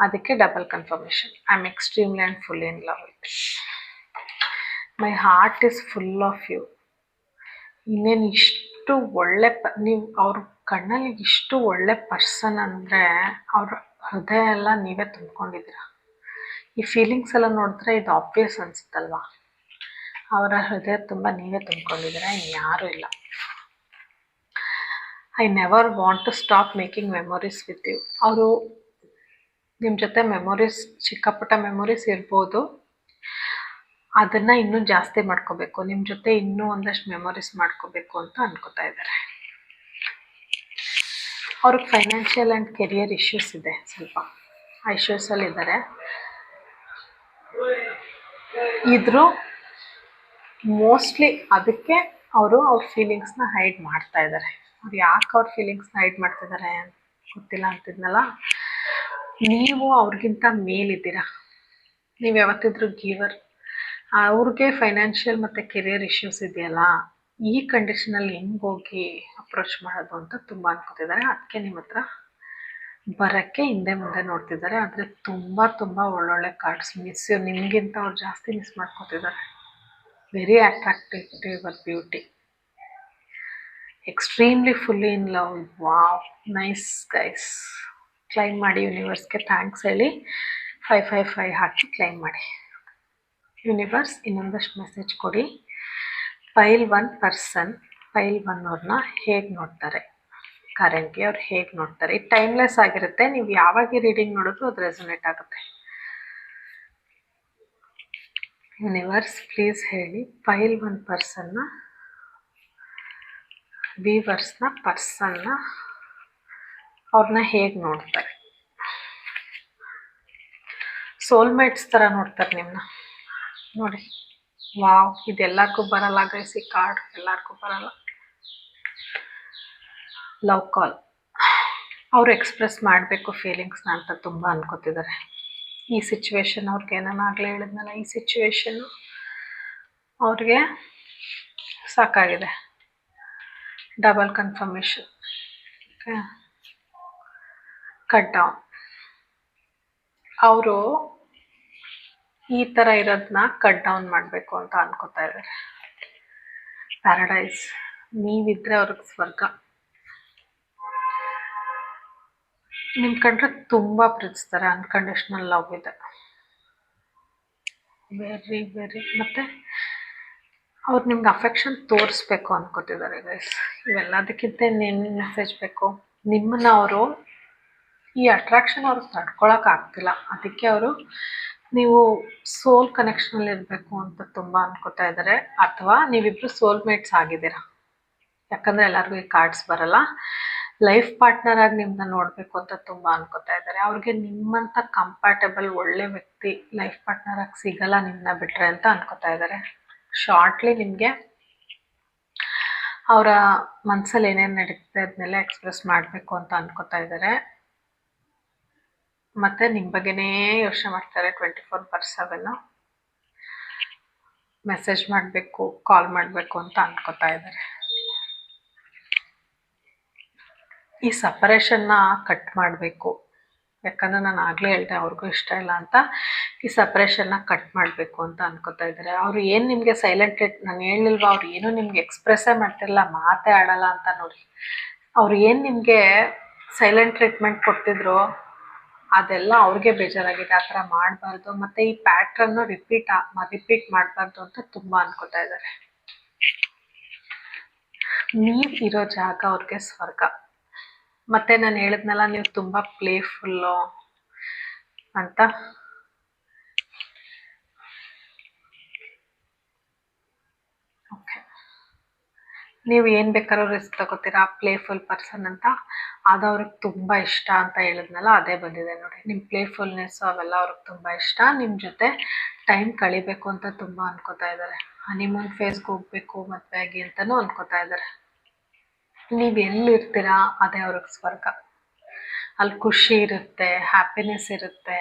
ಅದಕ್ಕೆ double confirmation. I am extremely and fully in love with you. My heart is full of you. ಇನ್ನೇನು ಇಷ್ಟು ಒಳ್ಳೆ ನೀವು ಅವ್ರ ಕಣ್ಣಲ್ಲಿ ಇಷ್ಟು ಒಳ್ಳೆ ಪರ್ಸನ್ ಅಂದರೆ ಅವ್ರ ಹೃದಯ ಎಲ್ಲ ನೀವೇ ತುಂಬ್ಕೊಂಡಿದ್ದೀರ. ಈ ಫೀಲಿಂಗ್ಸ್ ಎಲ್ಲ ನೋಡಿದ್ರೆ ಇದು ಆಬ್ವಿಯಸ್ ಅನಿಸುತ್ತಲ್ವಾ, ಅವರ ಹೃದಯ ತುಂಬ ನೀವೇ ತುಂಬ್ಕೊಂಡಿದ್ದೀರ, ಇನ್ಯಾರೂ ಇಲ್ಲ. I never want to stop making memories with you. ಅವರು ನಿಮ್ಮ ಜೊತೆ ಮೆಮೊರೀಸ್, ಚಿಕ್ಕ ಪುಟ್ಟ ಮೆಮೊರೀಸ್ ಇರ್ಬೋದು, ಅದನ್ನು ಇನ್ನೂ ಜಾಸ್ತಿ ಮಾಡ್ಕೋಬೇಕು, ನಿಮ್ಮ ಜೊತೆ ಇನ್ನೂ ಒಂದಷ್ಟು ಮೆಮೊರೀಸ್ ಮಾಡ್ಕೋಬೇಕು ಅಂತ ಅನ್ಕೋತಾ ಇದ್ದಾರೆ. ಅವ್ರಿಗೆ ಫೈನಾನ್ಷಿಯಲ್ ಆ್ಯಂಡ್ ಕೆರಿಯರ್ ಇಶ್ಯೂಸ್ ಇದೆ, ಸ್ವಲ್ಪ ಇಶ್ಯೂಸಲ್ಲಿದ್ದಾರೆ. ಇದ್ರೂ ಮೋಸ್ಟ್ಲಿ ಅದಕ್ಕೆ ಅವರು ಅವ್ರ ಫೀಲಿಂಗ್ಸ್ನ ಹೈಡ್ ಮಾಡ್ತಾ ಇದ್ದಾರೆ. ಅವ್ರು ಯಾಕೆ ಅವ್ರ ಫೀಲಿಂಗ್ಸ್ನ ಹೈಡ್ ಮಾಡ್ತಿದ್ದಾರೆ ಗೊತ್ತಿಲ್ಲ ಅಂತಿದ್ನಲ್ಲ. ನೀವು ಅವ್ರಿಗಿಂತ ಮೇಲಿದ್ದೀರ, ನೀವು ಯಾವತ್ತಿದ್ರೂ ಗೀವರ್. ಅವ್ರಿಗೆ ಫೈನಾನ್ಷಿಯಲ್ ಮತ್ತು ಕೆರಿಯರ್ ಇಶ್ಯೂಸ್ ಇದೆಯಲ್ಲ, ಈ ಕಂಡೀಷನಲ್ಲಿ ಹೆಂಗೆ ಹೋಗಿ ಅಪ್ರೋಚ್ ಮಾಡೋದು ಅಂತ ತುಂಬ ಅನ್ಕೋತಿದ್ದಾರೆ. ಅದಕ್ಕೆ ನಿಮ್ಮ ಹತ್ರ ಬರೋಕ್ಕೆ ಹಿಂದೆ ಮುಂದೆ ನೋಡ್ತಿದ್ದಾರೆ. ಆದರೆ ತುಂಬ ತುಂಬ ಒಳ್ಳೊಳ್ಳೆ ಕಾರ್ಡ್ಸ್ ಮಿಸ್ ಯು, ನಿಮಗಿಂತ ಅವ್ರು ಜಾಸ್ತಿ ಮಿಸ್ ಮಾಡ್ಕೋತಿದ್ದಾರೆ. Very attractive to your beauty, extremely fully in love. Wow, nice guys. Claim ಮಾಡಿ, ಯೂನಿವರ್ಸ್ಗೆ ಥ್ಯಾಂಕ್ಸ್ ಹೇಳಿ 555 ಹಾಕಿ ಕ್ಲೈಮ್ ಮಾಡಿ. ಯೂನಿವರ್ಸ್ ಇನ್ನೊಂದಷ್ಟು ಮೆಸೇಜ್ ಕೊಡಿ. ಫೈಲ್ 1 ಪರ್ಸನ್, ಫೈಲ್ 1 ಅವ್ರನ್ನ ಹೇಗೆ ನೋಡ್ತಾರೆ, ಕರೆಂಟ್ಲಿ ಅವ್ರು ಹೇಗೆ ನೋಡ್ತಾರೆ. ಇದು ಟೈಮ್ಲೆಸ್ ಆಗಿರುತ್ತೆ, ನೀವು ಯಾವಾಗ ರೀಡಿಂಗ್ ನೋಡಿದ್ರು ಅದು ರೆಸೊನೇಟ್ ಆಗುತ್ತೆ. ಯೂನಿವರ್ಸ್ ಪ್ಲೀಸ್ ಹೇಳಿ, ಫೈಲ್ 1 ಪರ್ಸನ್ನ, ವೀವರ್ಸ್ನ ಪರ್ಸನ್ನ ಅವ್ರನ್ನ ಹೇಗೆ ನೋಡ್ತಾರೆ. ಸೋಲ್ಮೇಟ್ಸ್ ಥರ ನೋಡ್ತಾರೆ ನಿಮ್ಮನ್ನ. ನೋಡಿ, ವಾವ್, ಇದೆಲ್ಲರಿಗೂ ಬರಲ್ಲ ಗೈಸ್, ಈ ಕಾರ್ಡ್ ಎಲ್ಲರಿಗೂ ಬರಲ್ಲ. ಲವ್ ಕಾಲ್, ಅವರು ಎಕ್ಸ್ಪ್ರೆಸ್ ಮಾಡಬೇಕು ಫೀಲಿಂಗ್ಸ್ನ ಅಂತ ತುಂಬ ಅನ್ಕೋತಿದ್ದಾರೆ. ಈ ಸಿಚುವೇಶನ್ ಅವ್ರಿಗೆ, ನಾನು ಆಗಲೇ ಹೇಳಿದ್ನಲ್ಲ, ಈ ಸಿಚುವೇಶನ್ನು ಅವ್ರಿಗೆ ಸಾಕಾಗಿದೆ. Double confirmation. Okay, cut down. ಅವರು ಈ ಥರ ಇರೋದನ್ನ ಕಟ್ ಡೌನ್ ಮಾಡಬೇಕು ಅಂತ ಅನ್ಕೋತಾ ಇದ್ದಾರೆ. ಪ್ಯಾರಡೈಸ್, ನೀವಿದ್ರೆ ಅವ್ರಿಗೆ ಸ್ವರ್ಗ. ನಿಮ್ಮ ಕಂಡ್ರೆ ತುಂಬ ಪ್ರೀತಿಸ್ತಾರೆ, ಅನ್ಕಂಡೀಷ್ನಲ್ ಲವ್ ಇದೆ, ವೆರಿ ವೆರಿ. ಮತ್ತು ಅವ್ರು ನಿಮ್ಗೆ ಅಫೆಕ್ಷನ್ ತೋರಿಸ್ಬೇಕು ಅನ್ಕೋತಿದ್ದಾರೆ ಗೈಸ್. ಇವೆಲ್ಲದಕ್ಕಿಂತ ಏನು ಮೆಸೇಜ್ ಬೇಕು, ನಿಮ್ಮನ್ನು ಅವರು, ಈ ಅಟ್ರಾಕ್ಷನ್ ಅವ್ರಿಗೆ ತಡ್ಕೊಳಕ್ಕಾಗ್ತಿಲ್ಲ, ಅದಕ್ಕೆ ಅವರು ನೀವು ಸೋಲ್ ಕನೆಕ್ಷನಲ್ಲಿ ಇರಬೇಕು ಅಂತ ತುಂಬ ಅನ್ಕೋತಾ ಇದ್ದಾರೆ. ಅಥವಾ ನೀವಿಬ್ಬರು ಸೋಲ್ಮೇಟ್ಸ್ ಆಗಿದ್ದೀರಾ, ಯಾಕಂದರೆ ಎಲ್ಲರಿಗೂ ಈ ಕಾರ್ಡ್ಸ್ ಬರಲ್ಲ. ಲೈಫ್ ಪಾರ್ಟ್ನರ್ ಆಗಿ ನಿಮ್ಮನ್ನ ನೋಡಬೇಕು ಅಂತ ತುಂಬ ಅನ್ಕೋತಾ ಇದ್ದಾರೆ. ಅವ್ರಿಗೆ ನಿಮ್ಮಂಥ ಕಂಫರ್ಟೇಬಲ್ ಒಳ್ಳೆ ವ್ಯಕ್ತಿ ಲೈಫ್ ಪಾರ್ಟ್ನರ್ ಆಗಿ ಸಿಗಲ್ಲ ನಿಮ್ಮನ್ನ ಬಿಟ್ಟರೆ ಅಂತ ಅನ್ಕೋತಾ ಇದ್ದಾರೆ. ಶಾರ್ಟ್ಲಿ ನಿಮಗೆ ಅವರ ಮನಸ್ಸಲ್ಲಿ ಏನೇನು ನಡೀತದೆ ಅದನ್ನೆಲ್ಲ ಎಕ್ಸ್ಪ್ರೆಸ್ ಮಾಡಬೇಕು ಅಂತ ಅನ್ಕೋತಾ ಇದ್ದಾರೆ. ಮತ್ತು ನಿಮ್ಮ ಬಗ್ಗೆನೇ ಯೋಚನೆ ಮಾಡ್ತಾರೆ 24/7. ಮೆಸೇಜ್ ಮಾಡಬೇಕು, ಕಾಲ್ ಮಾಡಬೇಕು ಅಂತ ಅನ್ಕೋತಾ ಇದ್ದಾರೆ. ಈ ಸಪರೇಷನ್ನ ಕಟ್ ಮಾಡಬೇಕು, ಯಾಕಂದರೆ ನಾನು ಆಗಲೇ ಹೇಳಿದೆ ಅವ್ರಿಗೂ ಇಷ್ಟ ಇಲ್ಲ ಅಂತ. ಈ ಸಪ್ರೇಷನ್ನ ಕಟ್ ಮಾಡಬೇಕು ಅಂತ ಅನ್ಕೋತಾ ಇದ್ದಾರೆ. ಅವರು ಏನು ನಿಮಗೆ ಸೈಲೆಂಟ್, ನಾನು ಹೇಳಿಲ್ವ, ಅವ್ರು ಏನೂ ನಿಮ್ಗೆ ಎಕ್ಸ್ಪ್ರೆಸ್ಸೇ ಮಾಡ್ತಿರಲ್ಲ, ಮಾತೇ ಆಡಲ್ಲ ಅಂತ. ನೋಡಿ, ಅವ್ರು ಏನು ನಿಮಗೆ ಸೈಲೆಂಟ್ ಟ್ರೀಟ್ಮೆಂಟ್ ಕೊಡ್ತಿದ್ರು ಅದೆಲ್ಲ ಅವ್ರಿಗೆ ಬೇಜಾರಾಗಿದೆ. ಆ ಥರ ಮಾಡಬಾರ್ದು, ಮತ್ತು ಈ ಪ್ಯಾಟ್ರನ್ನು ರಿಪೀಟ್ ಮಾಡಬಾರ್ದು ಅಂತ ತುಂಬ ಅನ್ಕೋತಾ ಇದ್ದಾರೆ. ನೀವು ಇರೋ ಜಾಗ ಅವ್ರಿಗೆ ಸ್ವರ್ಗ. ಮತ್ತು ನಾನು ಹೇಳಿದ್ನಲ್ಲ, ನೀವು ತುಂಬ ಪ್ಲೇಫುಲ್ಲು ಅಂತ. ಓಕೆ, ನೀವು ಏನು ಬೇಕಾದ್ರೂ ರಿಸ್ಕ್ ತಗೋತೀರಾ, ಪ್ಲೇಫುಲ್ ಪರ್ಸನ್ ಅಂತ. ಅದು ಅವ್ರಿಗೆ ತುಂಬ ಇಷ್ಟ ಅಂತ ಹೇಳಿದ್ನಲ್ಲ, ಅದೇ ಬಂದಿದೆ ನೋಡಿ. ನಿಮ್ಮ ಪ್ಲೇಫುಲ್ನೆಸ್ಸು ಅವೆಲ್ಲ ಅವ್ರಿಗೆ ತುಂಬ ಇಷ್ಟ. ನಿಮ್ಮ ಜೊತೆ ಟೈಮ್ ಕಳಿಬೇಕು ಅಂತ ತುಂಬ ಅನ್ಕೋತಾ ಇದ್ದಾರೆ. ಹನಿಮೂನ್ ಫೇಸ್ಗೆ ಹೋಗಬೇಕು ಮದುವೆ ಆಗಿ ಅಂತಲೂ ಅನ್ಕೋತಾ ಇದ್ದಾರೆ. ನೀವು ಎಲ್ಲಿರ್ತೀರಾ ಅದೇ ಅವ್ರಿಗೆ ಸ್ವರ್ಗ. ಅಲ್ಲಿ ಖುಷಿ ಇರುತ್ತೆ, ಹ್ಯಾಪಿನೆಸ್ ಇರುತ್ತೆ,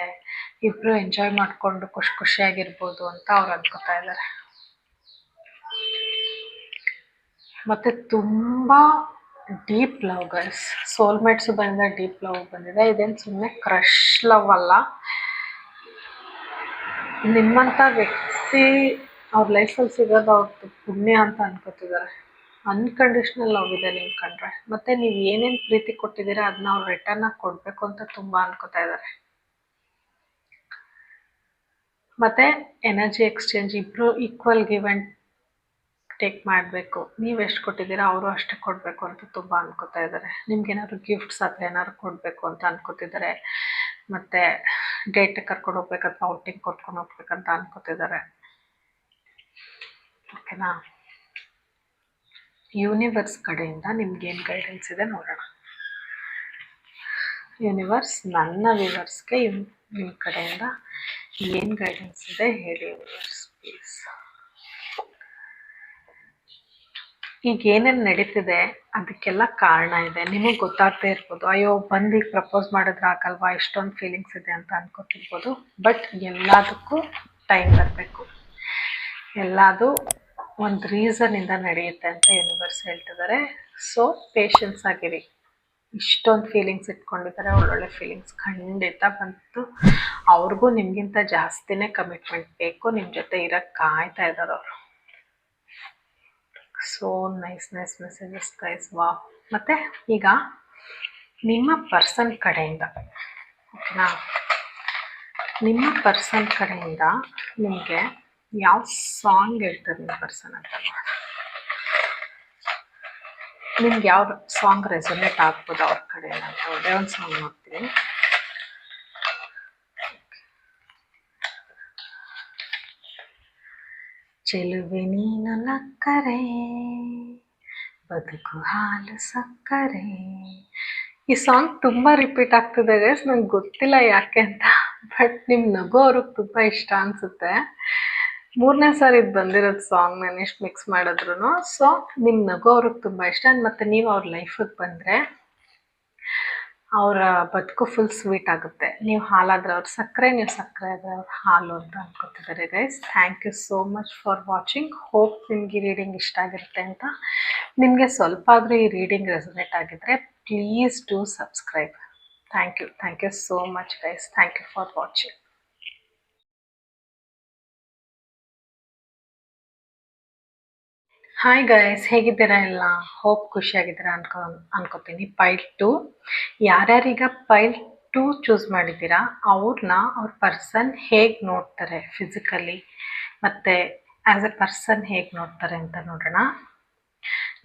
ಇಬ್ಬರು ಎಂಜಾಯ್ ಮಾಡಿಕೊಂಡು ಖುಷಿಯಾಗಿರ್ಬೋದು ಅಂತ ಅವ್ರು ಅನ್ಕೋತಾ ಇದ್ದಾರೆ. ಮತ್ತು ತುಂಬ ಡೀಪ್ ಲವ್ ಗೈಸ್, ಸೋಲ್ಮೇಟ್ಸು ಬಂದಿದೆ, ಡೀಪ್ ಲವ್ ಬಂದಿದೆ. ಇದೇನು ಸುಮ್ಮನೆ ಕ್ರಶ್ ಲವ್ ಅಲ್ಲ. ನಿಮ್ಮಂಥ ವ್ಯಕ್ತಿ ಅವ್ರ ಲೈಫಲ್ಲಿ ಸಿಗೋದು ಅವ್ರದ್ದು ಪುಣ್ಯ ಅಂತ ಅನ್ಕೋತಿದ್ದಾರೆ. ಅನ್ಕಂಡೀಷ್ನಲ್ ಲವ್ ಇದೆ ನೀವು ಕಂಡ್ರೆ. ಮತ್ತು ನೀವು ಏನೇನು ಪ್ರೀತಿ ಕೊಟ್ಟಿದ್ದೀರಾ ಅದನ್ನ ಅವ್ರು ರಿಟರ್ನಾಗಿ ಕೊಡಬೇಕು ಅಂತ ತುಂಬ ಅನ್ಕೋತಾ ಇದ್ದಾರೆ. ಮತ್ತು ಎನರ್ಜಿ ಎಕ್ಸ್ಚೇಂಜ್, ಇಬ್ಬರು ಈಕ್ವಲ್ ಗಿವ್ ಆ್ಯಂಡ್ ಟೇಕ್ ಮಾಡಬೇಕು. ನೀವು ಎಷ್ಟು ಕೊಟ್ಟಿದ್ದೀರಾ ಅವರು ಅಷ್ಟೇ ಕೊಡಬೇಕು ಅಂತ ತುಂಬ ಅನ್ಕೋತಾ ಇದ್ದಾರೆ. ನಿಮ್ಗೇನಾದ್ರು ಗಿಫ್ಟ್ಸ್ ಅಥವಾ ಏನಾದ್ರು ಕೊಡಬೇಕು ಅಂತ ಅನ್ಕೋತಿದ್ದಾರೆ. ಮತ್ತು ಡೇಟಿಗೆ ಕರ್ಕೊಂಡು ಹೋಗ್ಬೇಕು ಅಥವಾ ಔಟಿಂಗ್ ಕೊಟ್ಕೊಂಡು ಹೋಗ್ಬೇಕಂತ ಅನ್ಕೋತಿದ್ದಾರೆ. ಓಕೆನಾ? ಯೂನಿವರ್ಸ್ ಕಡೆಯಿಂದ ನಿಮ್ಗೇನು ಗೈಡೆನ್ಸ್ ಇದೆ ನೋಡೋಣ. ಯೂನಿವರ್ಸ್, ನನ್ನ ವ್ಯೂವರ್ಸ್ಗೆ ನಿಮ್ಮ ಕಡೆಯಿಂದ ಏನು ಗೈಡೆನ್ಸ್ ಇದೆ ಹೇಳಿ ಯೂನಿವರ್ಸ್ ಪ್ಲೀಸ್. ಈಗ ಏನೇನು ನಡೀತಿದೆ ಅದಕ್ಕೆಲ್ಲ ಕಾರಣ ಇದೆ. ನಿಮಗೆ ಗೊತ್ತಾಗ್ತಾ ಇರ್ಬೋದು, ಅಯ್ಯೋ ಬಂದು ಈಗ ಪ್ರಪೋಸ್ ಮಾಡಿದ್ರೆ ಆಗಲ್ವಾ, ಇಷ್ಟೊಂದು ಫೀಲಿಂಗ್ಸ್ ಇದೆ ಅಂತ ಅನ್ಕೋತಿರ್ಬೋದು. ಬಟ್ ಎಲ್ಲದಕ್ಕೂ ಟೈಮ್ ಬರಬೇಕು, ಎಲ್ಲದು ಒಂದು ರೀಸನಿಂದ ನಡೆಯುತ್ತೆ ಅಂತ ಯೂನಿವರ್ಸ್ ಹೇಳ್ತಿದ್ದಾರೆ. ಸೊ ಪೇಷನ್ಸ್ ಆಗಿರಿ. ಇಷ್ಟೊಂದು ಫೀಲಿಂಗ್ಸ್ ಇಟ್ಕೊಂಡಿದ್ದಾರೆ, ಒಳ್ಳೊಳ್ಳೆ ಫೀಲಿಂಗ್ಸ್ ಖಂಡಿತ ಬಂತು. ಅವ್ರಿಗೂ ನಿಮಗಿಂತ ಜಾಸ್ತಿನೇ ಕಮಿಟ್ಮೆಂಟ್ ಬೇಕು, ನಿಮ್ಮ ಜೊತೆ ಇರೋಕ್ಕೆ ಕಾಯ್ತಾ ಇದ್ದಾರೆ ಅವರು. ಸೊ ನೈಸ್ ಮೆಸೇಜಸ್ ಗೈಸ್, ವಾ. ಮತ್ತು ಈಗ ನಿಮ್ಮ ಪರ್ಸನ್ ಕಡೆಯಿಂದ, ಓಕೆನಾ, ನಿಮ್ಮ ಪರ್ಸನ್ ಕಡೆಯಿಂದ ನಿಮಗೆ ಯಾವ ಸಾಂಗ್ ಹೇಳ್ತಾರೆ ನಿಮ್ಮ ಪರ್ಸನ್ ಅಂತ. ನಿಮ್ಗೆ ಯಾವ ಸಾಂಗ್ ರೆಸೊನೇಟ್ ಆಗ್ಬೋದು ಅವ್ರ ಕಡೆಯಿಂದ ಅಂತ ಒಳ್ಳೆ ಒಂದು ಸಾಂಗ್ ನೋಡ್ತೀನಿ. ಚೆಲುವೆ ನೀನು ನಕ್ಕರೆ ಬದುಕು ಹಾಲು ಸಕ್ಕರೆ. ಈ ಸಾಂಗ್ ತುಂಬ ರಿಪೀಟ್ ಆಗ್ತಿದೆ ಗೈಸ್, ನಂಗೆ ಗೊತ್ತಿಲ್ಲ ಯಾಕೆ ಅಂತ. ಬಟ್ ನಿಮ್ಮ ನಗು ಅವ್ರಿಗೆ ತುಂಬ ಇಷ್ಟ ಅನಿಸುತ್ತೆ. 3ನೇ ಸಾರಿ ಇದು ಬಂದಿರೋದು ಸಾಂಗ್ ನಾನು ಎಷ್ಟು ಮಿಕ್ಸ್ ಮಾಡಿದ್ರು. ಸೊ ನಿಮ್ಮ ನಗು ಅವ್ರಿಗೆ ತುಂಬ ಇಷ್ಟ. ಮತ್ತು ನೀವು ಅವ್ರ ಲೈಫಿಗೆ ಬಂದರೆ ಅವರ ಬದುಕು ಫುಲ್ ಸ್ವೀಟ್ ಆಗುತ್ತೆ. ನೀವು ಹಾಲಾದರೆ ಅವ್ರ ಸಕ್ಕರೆ, ನೀವು ಸಕ್ಕರೆ ಆದರೆ ಅವ್ರ ಹಾಲು ಅಂತ ಅನ್ಕೋತಿದ್ದಾರೆ guys. Thank you so much for watching. Hope ನಿಮ್ಗೆ ಈ ರೀಡಿಂಗ್ ಇಷ್ಟ ಆಗಿರುತ್ತೆ ಅಂತ. ನಿಮಗೆ ಸ್ವಲ್ಪ ಆದರೂ ಈ ರೀಡಿಂಗ್ ರೆಸೊನೇಟ್ ಆಗಿದ್ದರೆ please do subscribe. Thank you so much guys. Thank you for watching. Hi guys, ಹೇಗಿದ್ದೀರಾ ಎಲ್ಲ? ಹೋಪ್ ಖುಷಿಯಾಗಿದ್ದೀರಾ ಅನ್ಕೋತೀನಿ. ಪೈಲ್ 2 ಯಾರ್ಯಾರೀಗ ಪೈಲ್ 2 ಚೂಸ್ ಮಾಡಿದ್ದೀರಾ ಅವ್ರನ್ನ ಅವ್ರ ಪರ್ಸನ್ ಹೇಗೆ ನೋಡ್ತಾರೆ ಫಿಸಿಕಲಿ ಮತ್ತು ಆ್ಯಸ್ ಎ ಪರ್ಸನ್ ಹೇಗೆ ನೋಡ್ತಾರೆ ಅಂತ ನೋಡೋಣ.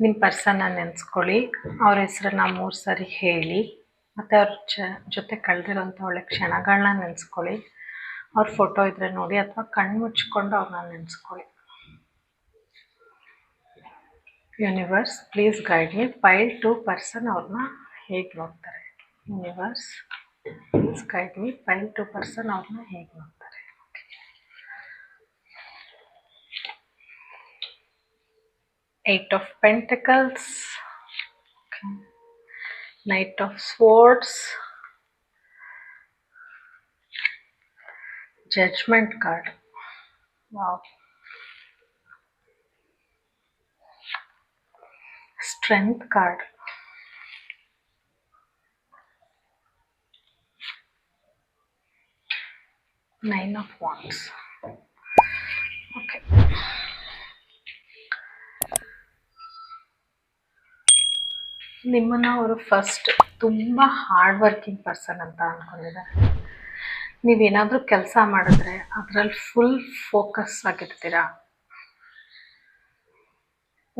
ನಿಮ್ಮ ಪರ್ಸನ್ನ ನೆನೆಸ್ಕೊಳ್ಳಿ, ಅವ್ರ ಹೆಸ್ರನ್ನ 3 ಸಾರಿ ಹೇಳಿ, ಮತ್ತು ಅವ್ರ ಜೊತೆ ಕಳೆದಿರೋಂಥ ಒಳ್ಳೆ ಕ್ಷಣಗಳನ್ನ ನೆನೆಸ್ಕೊಳ್ಳಿ. ಅವ್ರ ಫೋಟೋ ಇದ್ದರೆ ನೋಡಿ ಅಥವಾ ಕಣ್ಣು ಮುಚ್ಕೊಂಡು ಅವ್ರನ್ನ ನೆನೆಸ್ಕೊಳ್ಳಿ. Universe please guide me. Pile 2 person ಅವ್ರನ್ನ ಹೇಗೆ ನೋಡ್ತಾರೆ. Universe please guide me. Pile 2 person ಅವ್ರನ್ನ ಹೇಗೆ ನೋಡ್ತಾರೆ. Eight of Pentacles, Knight of Swords, Judgment card. Wow. Strength card. Nine of Wands. Okay. ನಿಮ್ಮನ್ನು ಅವರು ಫಸ್ಟ್ ತುಂಬ ಹಾರ್ಡ್ ವರ್ಕಿಂಗ್ ಪರ್ಸನ್ ಅಂತ ಅಂದ್ಕೊಂಡಿದ್ದಾರೆ. ನೀವೇನಾದರೂ ಕೆಲಸ ಮಾಡಿದ್ರೆ ಅದರಲ್ಲಿ ಫುಲ್ ಫೋಕಸ್ ಆಗಿರ್ತೀರ.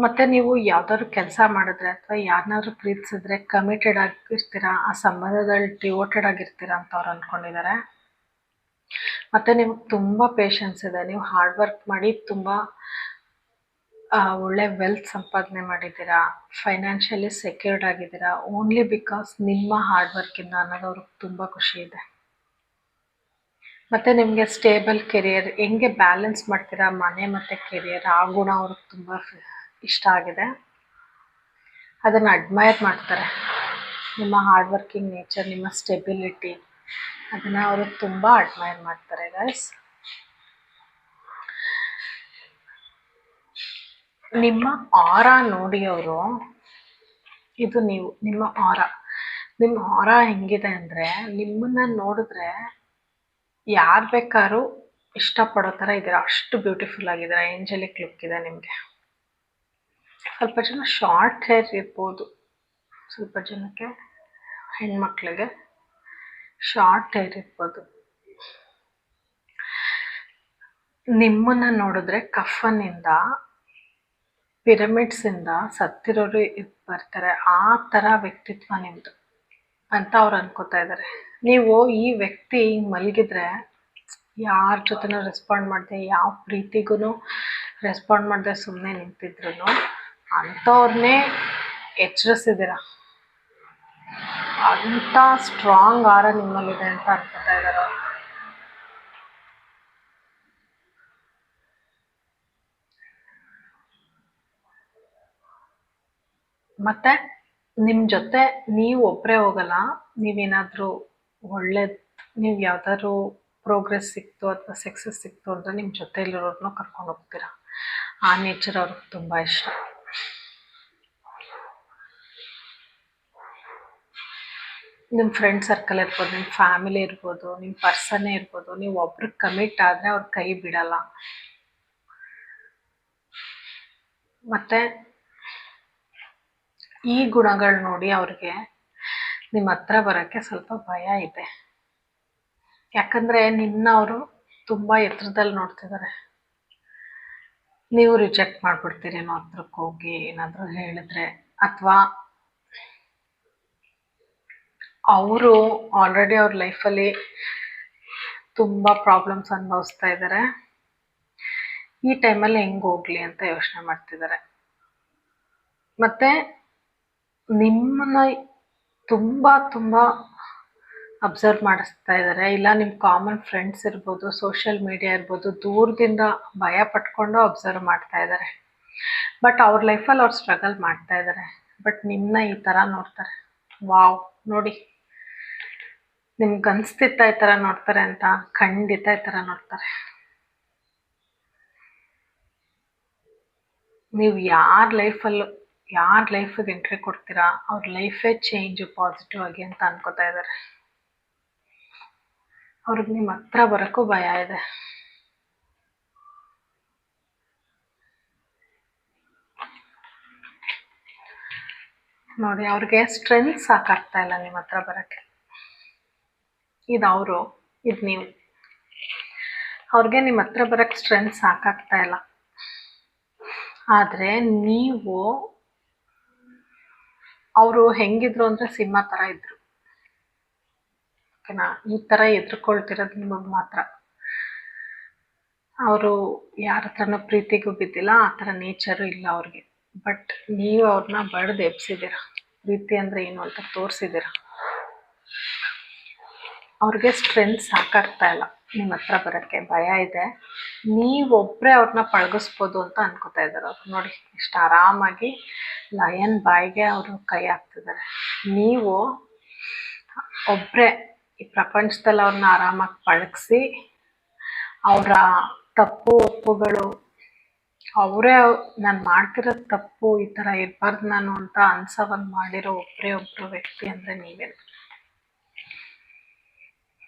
ಮತ್ತು ನೀವು ಯಾವುದಾದ್ರು ಕೆಲಸ ಮಾಡಿದ್ರೆ ಅಥವಾ ಯಾರನ್ನಾದ್ರೂ ಪ್ರೀತಿಸಿದ್ರೆ ಕಮಿಟೆಡ್ ಆಗಿರ್ತೀರ, ಆ ಸಂಬಂಧದಲ್ಲಿ ಡಿವೋಟೆಡ್ ಆಗಿರ್ತೀರ ಅಂತ ಅವ್ರು ಅಂದ್ಕೊಂಡಿದ್ದಾರೆ. ಮತ್ತು ನಿಮಗೆ ತುಂಬ ಪೇಷನ್ಸ್ ಇದೆ. ನೀವು ಹಾರ್ಡ್ ವರ್ಕ್ ಮಾಡಿ ತುಂಬ ಒಳ್ಳೆ ವೆಲ್ತ್ ಸಂಪಾದನೆ ಮಾಡಿದ್ದೀರಾ, ಫೈನಾನ್ಷಿಯಲಿ ಸೆಕ್ಯೂರ್ಡ್ ಆಗಿದ್ದೀರಾ ಓನ್ಲಿ ಬಿಕಾಸ್ ನಿಮ್ಮ ಹಾರ್ಡ್ ವರ್ಕಿಂದ ಅನ್ನೋದು ಅವ್ರಿಗೆ ತುಂಬ ಖುಷಿ ಇದೆ. ಮತ್ತು ನಿಮಗೆ ಸ್ಟೇಬಲ್ ಕೆರಿಯರ್ ಹೆಂಗೆ ಬ್ಯಾಲೆನ್ಸ್ ಮಾಡ್ತೀರಾ ಮನೆ ಮತ್ತು ಕೆರಿಯರ್, ಆ ಗುಣ ಅವ್ರಿಗೆ ತುಂಬ ಇಷ್ಟ ಆಗಿದೆ. ಅದನ್ನು ಅಡ್ಮೈರ್ ಮಾಡ್ತಾರೆ. ನಿಮ್ಮ ಹಾರ್ಡ್ ವರ್ಕಿಂಗ್ ನೇಚರ್, ನಿಮ್ಮ ಸ್ಟೆಬಿಲಿಟಿ, ಅದನ್ನು ಅವರು ತುಂಬ ಅಡ್ಮೈರ್ ಮಾಡ್ತಾರೆ ಗೈಸ್. ನಿಮ್ಮ ಆರಾ ನೋಡಿ ಅವರು, ಇದು ನೀವು ನಿಮ್ಮ ಆರಾ ಹೆಂಗಿದೆ ಅಂದರೆ, ನಿಮ್ಮನ್ನು ನೋಡಿದ್ರೆ ಯಾರು ಬೇಕಾದ್ರೂ ಇಷ್ಟಪಡೋ ಥರ ಇದ್ದೀರಾ, ಅಷ್ಟು ಬ್ಯೂಟಿಫುಲ್ ಆಗಿದ್ದೀರಾ. ಏಂಜಲಿಕ್ ಲುಕ್ ಇದೆ ನಿಮಗೆ. ಸ್ವಲ್ಪ ಜನ ಶಾರ್ಟ್ ಹೇರ್ ಇರ್ಬೋದು, ಸ್ವಲ್ಪ ಜನಕ್ಕೆ ಹೆಣ್ಮಕ್ಳಿಗೆ ಶಾರ್ಟ್ ಹೇರ್ ಇರ್ಬೋದು. ನಿಮ್ಮನ್ನು ನೋಡಿದ್ರೆ ಕಫನಿಂದ, ಪಿರಮಿಡ್ಸಿಂದ ಸತ್ತಿರೋರು ಬರ್ತಾರೆ, ಆ ಥರ ವ್ಯಕ್ತಿತ್ವ ನಿಮ್ಮದು ಅಂತ ಅವ್ರು ಅನ್ಕೋತಾ ಇದ್ದಾರೆ. ನೀವು ಈ ವ್ಯಕ್ತಿ ಮಲಗಿದ್ರೆ ಯಾರ ಜೊತೆನೂ ರೆಸ್ಪಾಂಡ್ ಮಾಡದೆ, ಯಾವ ಪ್ರೀತಿಗೂ ರೆಸ್ಪಾಂಡ್ ಮಾಡದೆ ಸುಮ್ಮನೆ ನಿಂತಿದ್ರು ಅಂಥವ್ರನ್ನೇ ಎಚ್ಚರಿಸಿದ್ದೀರ. ಅಂಥ ಸ್ಟ್ರಾಂಗ್ ಆರ ನಿಮ್ಮಲ್ಲಿದೆ ಅಂತ ಅನ್ಕೋತಾ ಇದ್ದಾರೆ ಅವರು. ಮತ್ತು ನಿಮ್ಮ ಜೊತೆ ನೀವು ಒಬ್ಬರೇ ಹೋಗಲ್ಲ, ನೀವೇನಾದರೂ ಒಳ್ಳೇದು, ನೀವು ಯಾವ್ದಾದ್ರು ಪ್ರೋಗ್ರೆಸ್ ಸಿಕ್ತು ಅಥವಾ ಸಕ್ಸಸ್ ಸಿಕ್ತು ಅಂದರೆ ನಿಮ್ಮ ಜೊತೆಯಲ್ಲಿರೋರನ್ನೂ ಕರ್ಕೊಂಡು ಹೋಗ್ತೀರಾ. ಆ ನೇಚರ್ ಅವ್ರಿಗೆ ತುಂಬ ಇಷ್ಟ. ನಿಮ್ಮ ಫ್ರೆಂಡ್ ಸರ್ಕಲ್ ಇರ್ಬೋದು, ನಿಮ್ಮ ಫ್ಯಾಮಿಲಿ ಇರ್ಬೋದು, ನಿಮ್ಮ ಪರ್ಸನ್ನೇ ಇರ್ಬೋದು, ನೀವು ಒಬ್ರಿಗೆ ಕಮಿಟ್ ಆದರೆ ಅವ್ರ ಕೈ ಬಿಡಲ್ಲ. ಮತ್ತು ಈ ಗುಣಗಳು ನೋಡಿ ಅವ್ರಿಗೆ ನಿಮ್ಮ ಹತ್ರ ಬರೋಕ್ಕೆ ಸ್ವಲ್ಪ ಭಯ ಇದೆ. ಯಾಕಂದರೆ ನಿನ್ನ ಅವರು ತುಂಬ ಎತ್ತರದಲ್ಲಿ ನೋಡ್ತಿದ್ದಾರೆ. ನೀವು ರಿಜೆಕ್ಟ್ ಮಾಡಿಬಿಡ್ತೀರೇನೋ ಹತ್ರಕ್ಕೆ ಹೋಗಿ ಏನಾದರೂ ಹೇಳಿದ್ರೆ, ಅಥವಾ ಅವರು ಆಲ್ರೆಡಿ ಅವ್ರ ಲೈಫಲ್ಲಿ ತುಂಬ ಪ್ರಾಬ್ಲಮ್ಸ್ ಅನುಭವಿಸ್ತಾ ಇದ್ದಾರೆ. ಈ ಟೈಮಲ್ಲಿ ಹೆಂಗೆ ಹೋಗಲಿ ಅಂತ ಯೋಚನೆ ಮಾಡ್ತಿದ್ದಾರೆ. ಮತ್ತು ನಿಮ್ಮನ್ನು ತುಂಬ ತುಂಬ ಅಬ್ಸರ್ವ್ ಮಾಡಿಸ್ತಾ ಇದ್ದಾರೆ. ಇಲ್ಲ ನಿಮ್ಮ ಕಾಮನ್ ಫ್ರೆಂಡ್ಸ್ ಇರ್ಬೋದು, ಸೋಷಿಯಲ್ ಮೀಡಿಯಾ ಇರ್ಬೋದು, ದೂರದಿಂದ ಭಯ ಪಟ್ಕೊಂಡು ಅಬ್ಸರ್ವ್ ಮಾಡ್ತಾ ಇದ್ದಾರೆ. ಬಟ್ ಅವ್ರ ಲೈಫಲ್ಲಿ ಅವ್ರು ಸ್ಟ್ರಗಲ್ ಮಾಡ್ತಾ ಇದ್ದಾರೆ. ಬಟ್ ನಿಮ್ಮನ್ನ ಈ ಥರ ನೋಡ್ತಾರೆ. ವಾವ್, ನೋಡಿ ನಿಮ್ಗೆ ಅನಿಸ್ತಿತ್ತ ಈ ಥರ ನೋಡ್ತಾರೆ ಅಂತ? ಖಂಡಿತ ಈ ಥರ ನೋಡ್ತಾರೆ. ನೀವು ಯಾರ ಲೈಫಿಗೆ ಎಂಟ್ರಿ ಕೊಡ್ತೀರಾ ಅವ್ರ ಲೈಫೇ ಚೇಂಜು ಪಾಸಿಟಿವ್ ಆಗಿ ಅಂತ ಅನ್ಕೋತಾ ಇದ್ದಾರೆ. ಅವ್ರಿಗೆ ನಿಮ್ಮ ಹತ್ರ ಬರೋಕ್ಕೂ ಭಯ ಇದೆ. ನೋಡಿ, ಅವ್ರಿಗೆ ಸ್ಟ್ರೆಂತ್ ಸಾಕಾಗ್ತಾ ಇಲ್ಲ ನಿಮ್ಮ ಹತ್ರ ಬರೋಕ್ಕೆ. ಇದು ಅವರು, ಇದು ನೀವು. ಅವ್ರಿಗೆ ನಿಮ್ಮ ಹತ್ರ ಬರೋಕ್ಕೆ ಸ್ಟ್ರೆಂತ್ ಸಾಕಾಗ್ತಾ ಇಲ್ಲ. ಆದರೆ ನೀವು, ಅವರು ಹೆಂಗಿದ್ರು ಅಂದರೆ ಸಿಂಹ ಥರ ಇದ್ರು. ಓಕೆನಾ? ಈ ಥರ ಎದುರ್ಕೊಳ್ತಿರೋದು ನಿಮಗೆ ಮಾತ್ರ. ಅವರು ಯಾರ ಹತ್ರನೂ ಪ್ರೀತಿಗೂ ಬಿದ್ದಿಲ್ಲ, ಆ ಥರ ನೇಚರು ಇಲ್ಲ ಅವ್ರಿಗೆ. ಬಟ್ ನೀವು ಅವ್ರನ್ನ ಬಡ್ದು ಎಬ್ಸಿದ್ದೀರ, ಪ್ರೀತಿ ಅಂದರೆ ಏನು ಅಂತ ತೋರಿಸಿದ್ದೀರ. ಅವ್ರಿಗೆ ಸ್ಟ್ರೆಂತ್ ಸಾಕಾಗ್ತಾ ಇಲ್ಲ ನಿಮ್ಮ ಹತ್ರ ಬರೋಕ್ಕೆ, ಭಯ ಇದೆ. ನೀವೊಬ್ಬರೇ ಅವ್ರನ್ನ ಪಳಗಿಸ್ಬೋದು ಅಂತ ಅನ್ಕೋತಾ ಇದ್ದಾರೆ ಅವ್ರು. ನೋಡಿ ಎಷ್ಟು ಆರಾಮಾಗಿ ಲಯನ್ ಬಾಯಿಗೆ ಅವರು ಕೈ ಹಾಕ್ತಿದ್ದಾರೆ. ನೀವು ಒಬ್ಬರೇ ಈ ಪ್ರಪಂಚದಲ್ಲಿ ಅವ್ರನ್ನ ಆರಾಮಾಗಿ ಪಳಗಿಸಿ, ಅವರ ತಪ್ಪು ಒಪ್ಪುಗಳು, ಅವರೇ ನಾನು ಮಾಡ್ತಿರೋದು ತಪ್ಪು, ಈ ಥರ ಇರಬಾರ್ದು ನಾನು ಅಂತ ಅನ್ಸೋವಂಗೆ ಮಾಡಿರೋ ಒಬ್ಬರು ವ್ಯಕ್ತಿ ಅಂದರೆ ನೀವೇನು.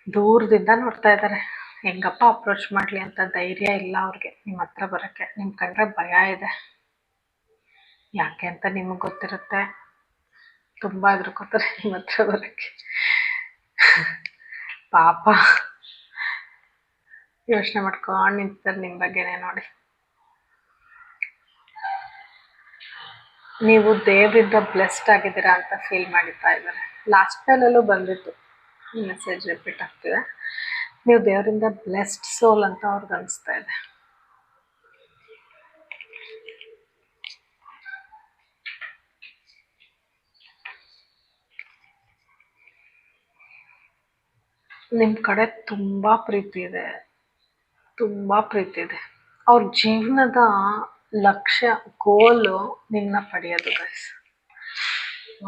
ದೂರದಿಂದ ನೋಡ್ತಾ ಇದ್ದಾರೆ, ಹೆಂಗಪ್ಪ ಅಪ್ರೋಚ್ ಮಾಡಲಿ ಅಂತ ಧೈರ್ಯ ಇಲ್ಲ ಅವ್ರಿಗೆ ನಿಮ್ಮ ಹತ್ರ ಬರೋಕ್ಕೆ. ನಿಮ್ಮ ಕಂಡ್ರೆ ಭಯ ಇದೆ. ಯಾಕೆ ಅಂತ ನಿಮಗೆ ಗೊತ್ತಿರುತ್ತೆ. ತುಂಬ ಹೆದರ್ಕೋತಾರೆ ನಿಮ್ಮ ಹತ್ರ ಬರೋಕ್ಕೆ. ಪಾಪ ಯೋಚನೆ ಮಾಡ್ಕೊಂಡು ನಿಂತಾರೆ ನಿಮ್ಮ ಬಗ್ಗೆನೇ. ನೋಡಿ, ನೀವು ದೇವರಿಂದ ಬ್ಲೆಸ್ಡ್ ಆಗಿದ್ದೀರಾ ಅಂತ ಫೀಲ್ ಮಾಡ್ತಾ ಇದ್ದಾರೆ. ಲಾಸ್ಟ್ ಟೈಲಲ್ಲೂ ಬಂದಿತ್ತು ಮೆಸೇಜ್, ರಿಪೀಟ್ ಆಗ್ತಿದೆ. ನೀವು ದೇವರಿಂದ ಬ್ಲೆಸ್ಡ್ ಸೋಲ್ ಅಂತ ಅವ್ರಿಗೆ ಅನಿಸ್ತಾ ಇದೆ. ನಿಮ್ಮ ಕಡೆ ತುಂಬ ಪ್ರೀತಿ ಇದೆ, ತುಂಬ ಪ್ರೀತಿ ಇದೆ. ಅವ್ರ ಜೀವನದ ಲಕ್ಷ್ಯ, ಗೋಲು ನಿಮ್ಮನ್ನ ಪಡೆಯೋದು ಗೈಸ್.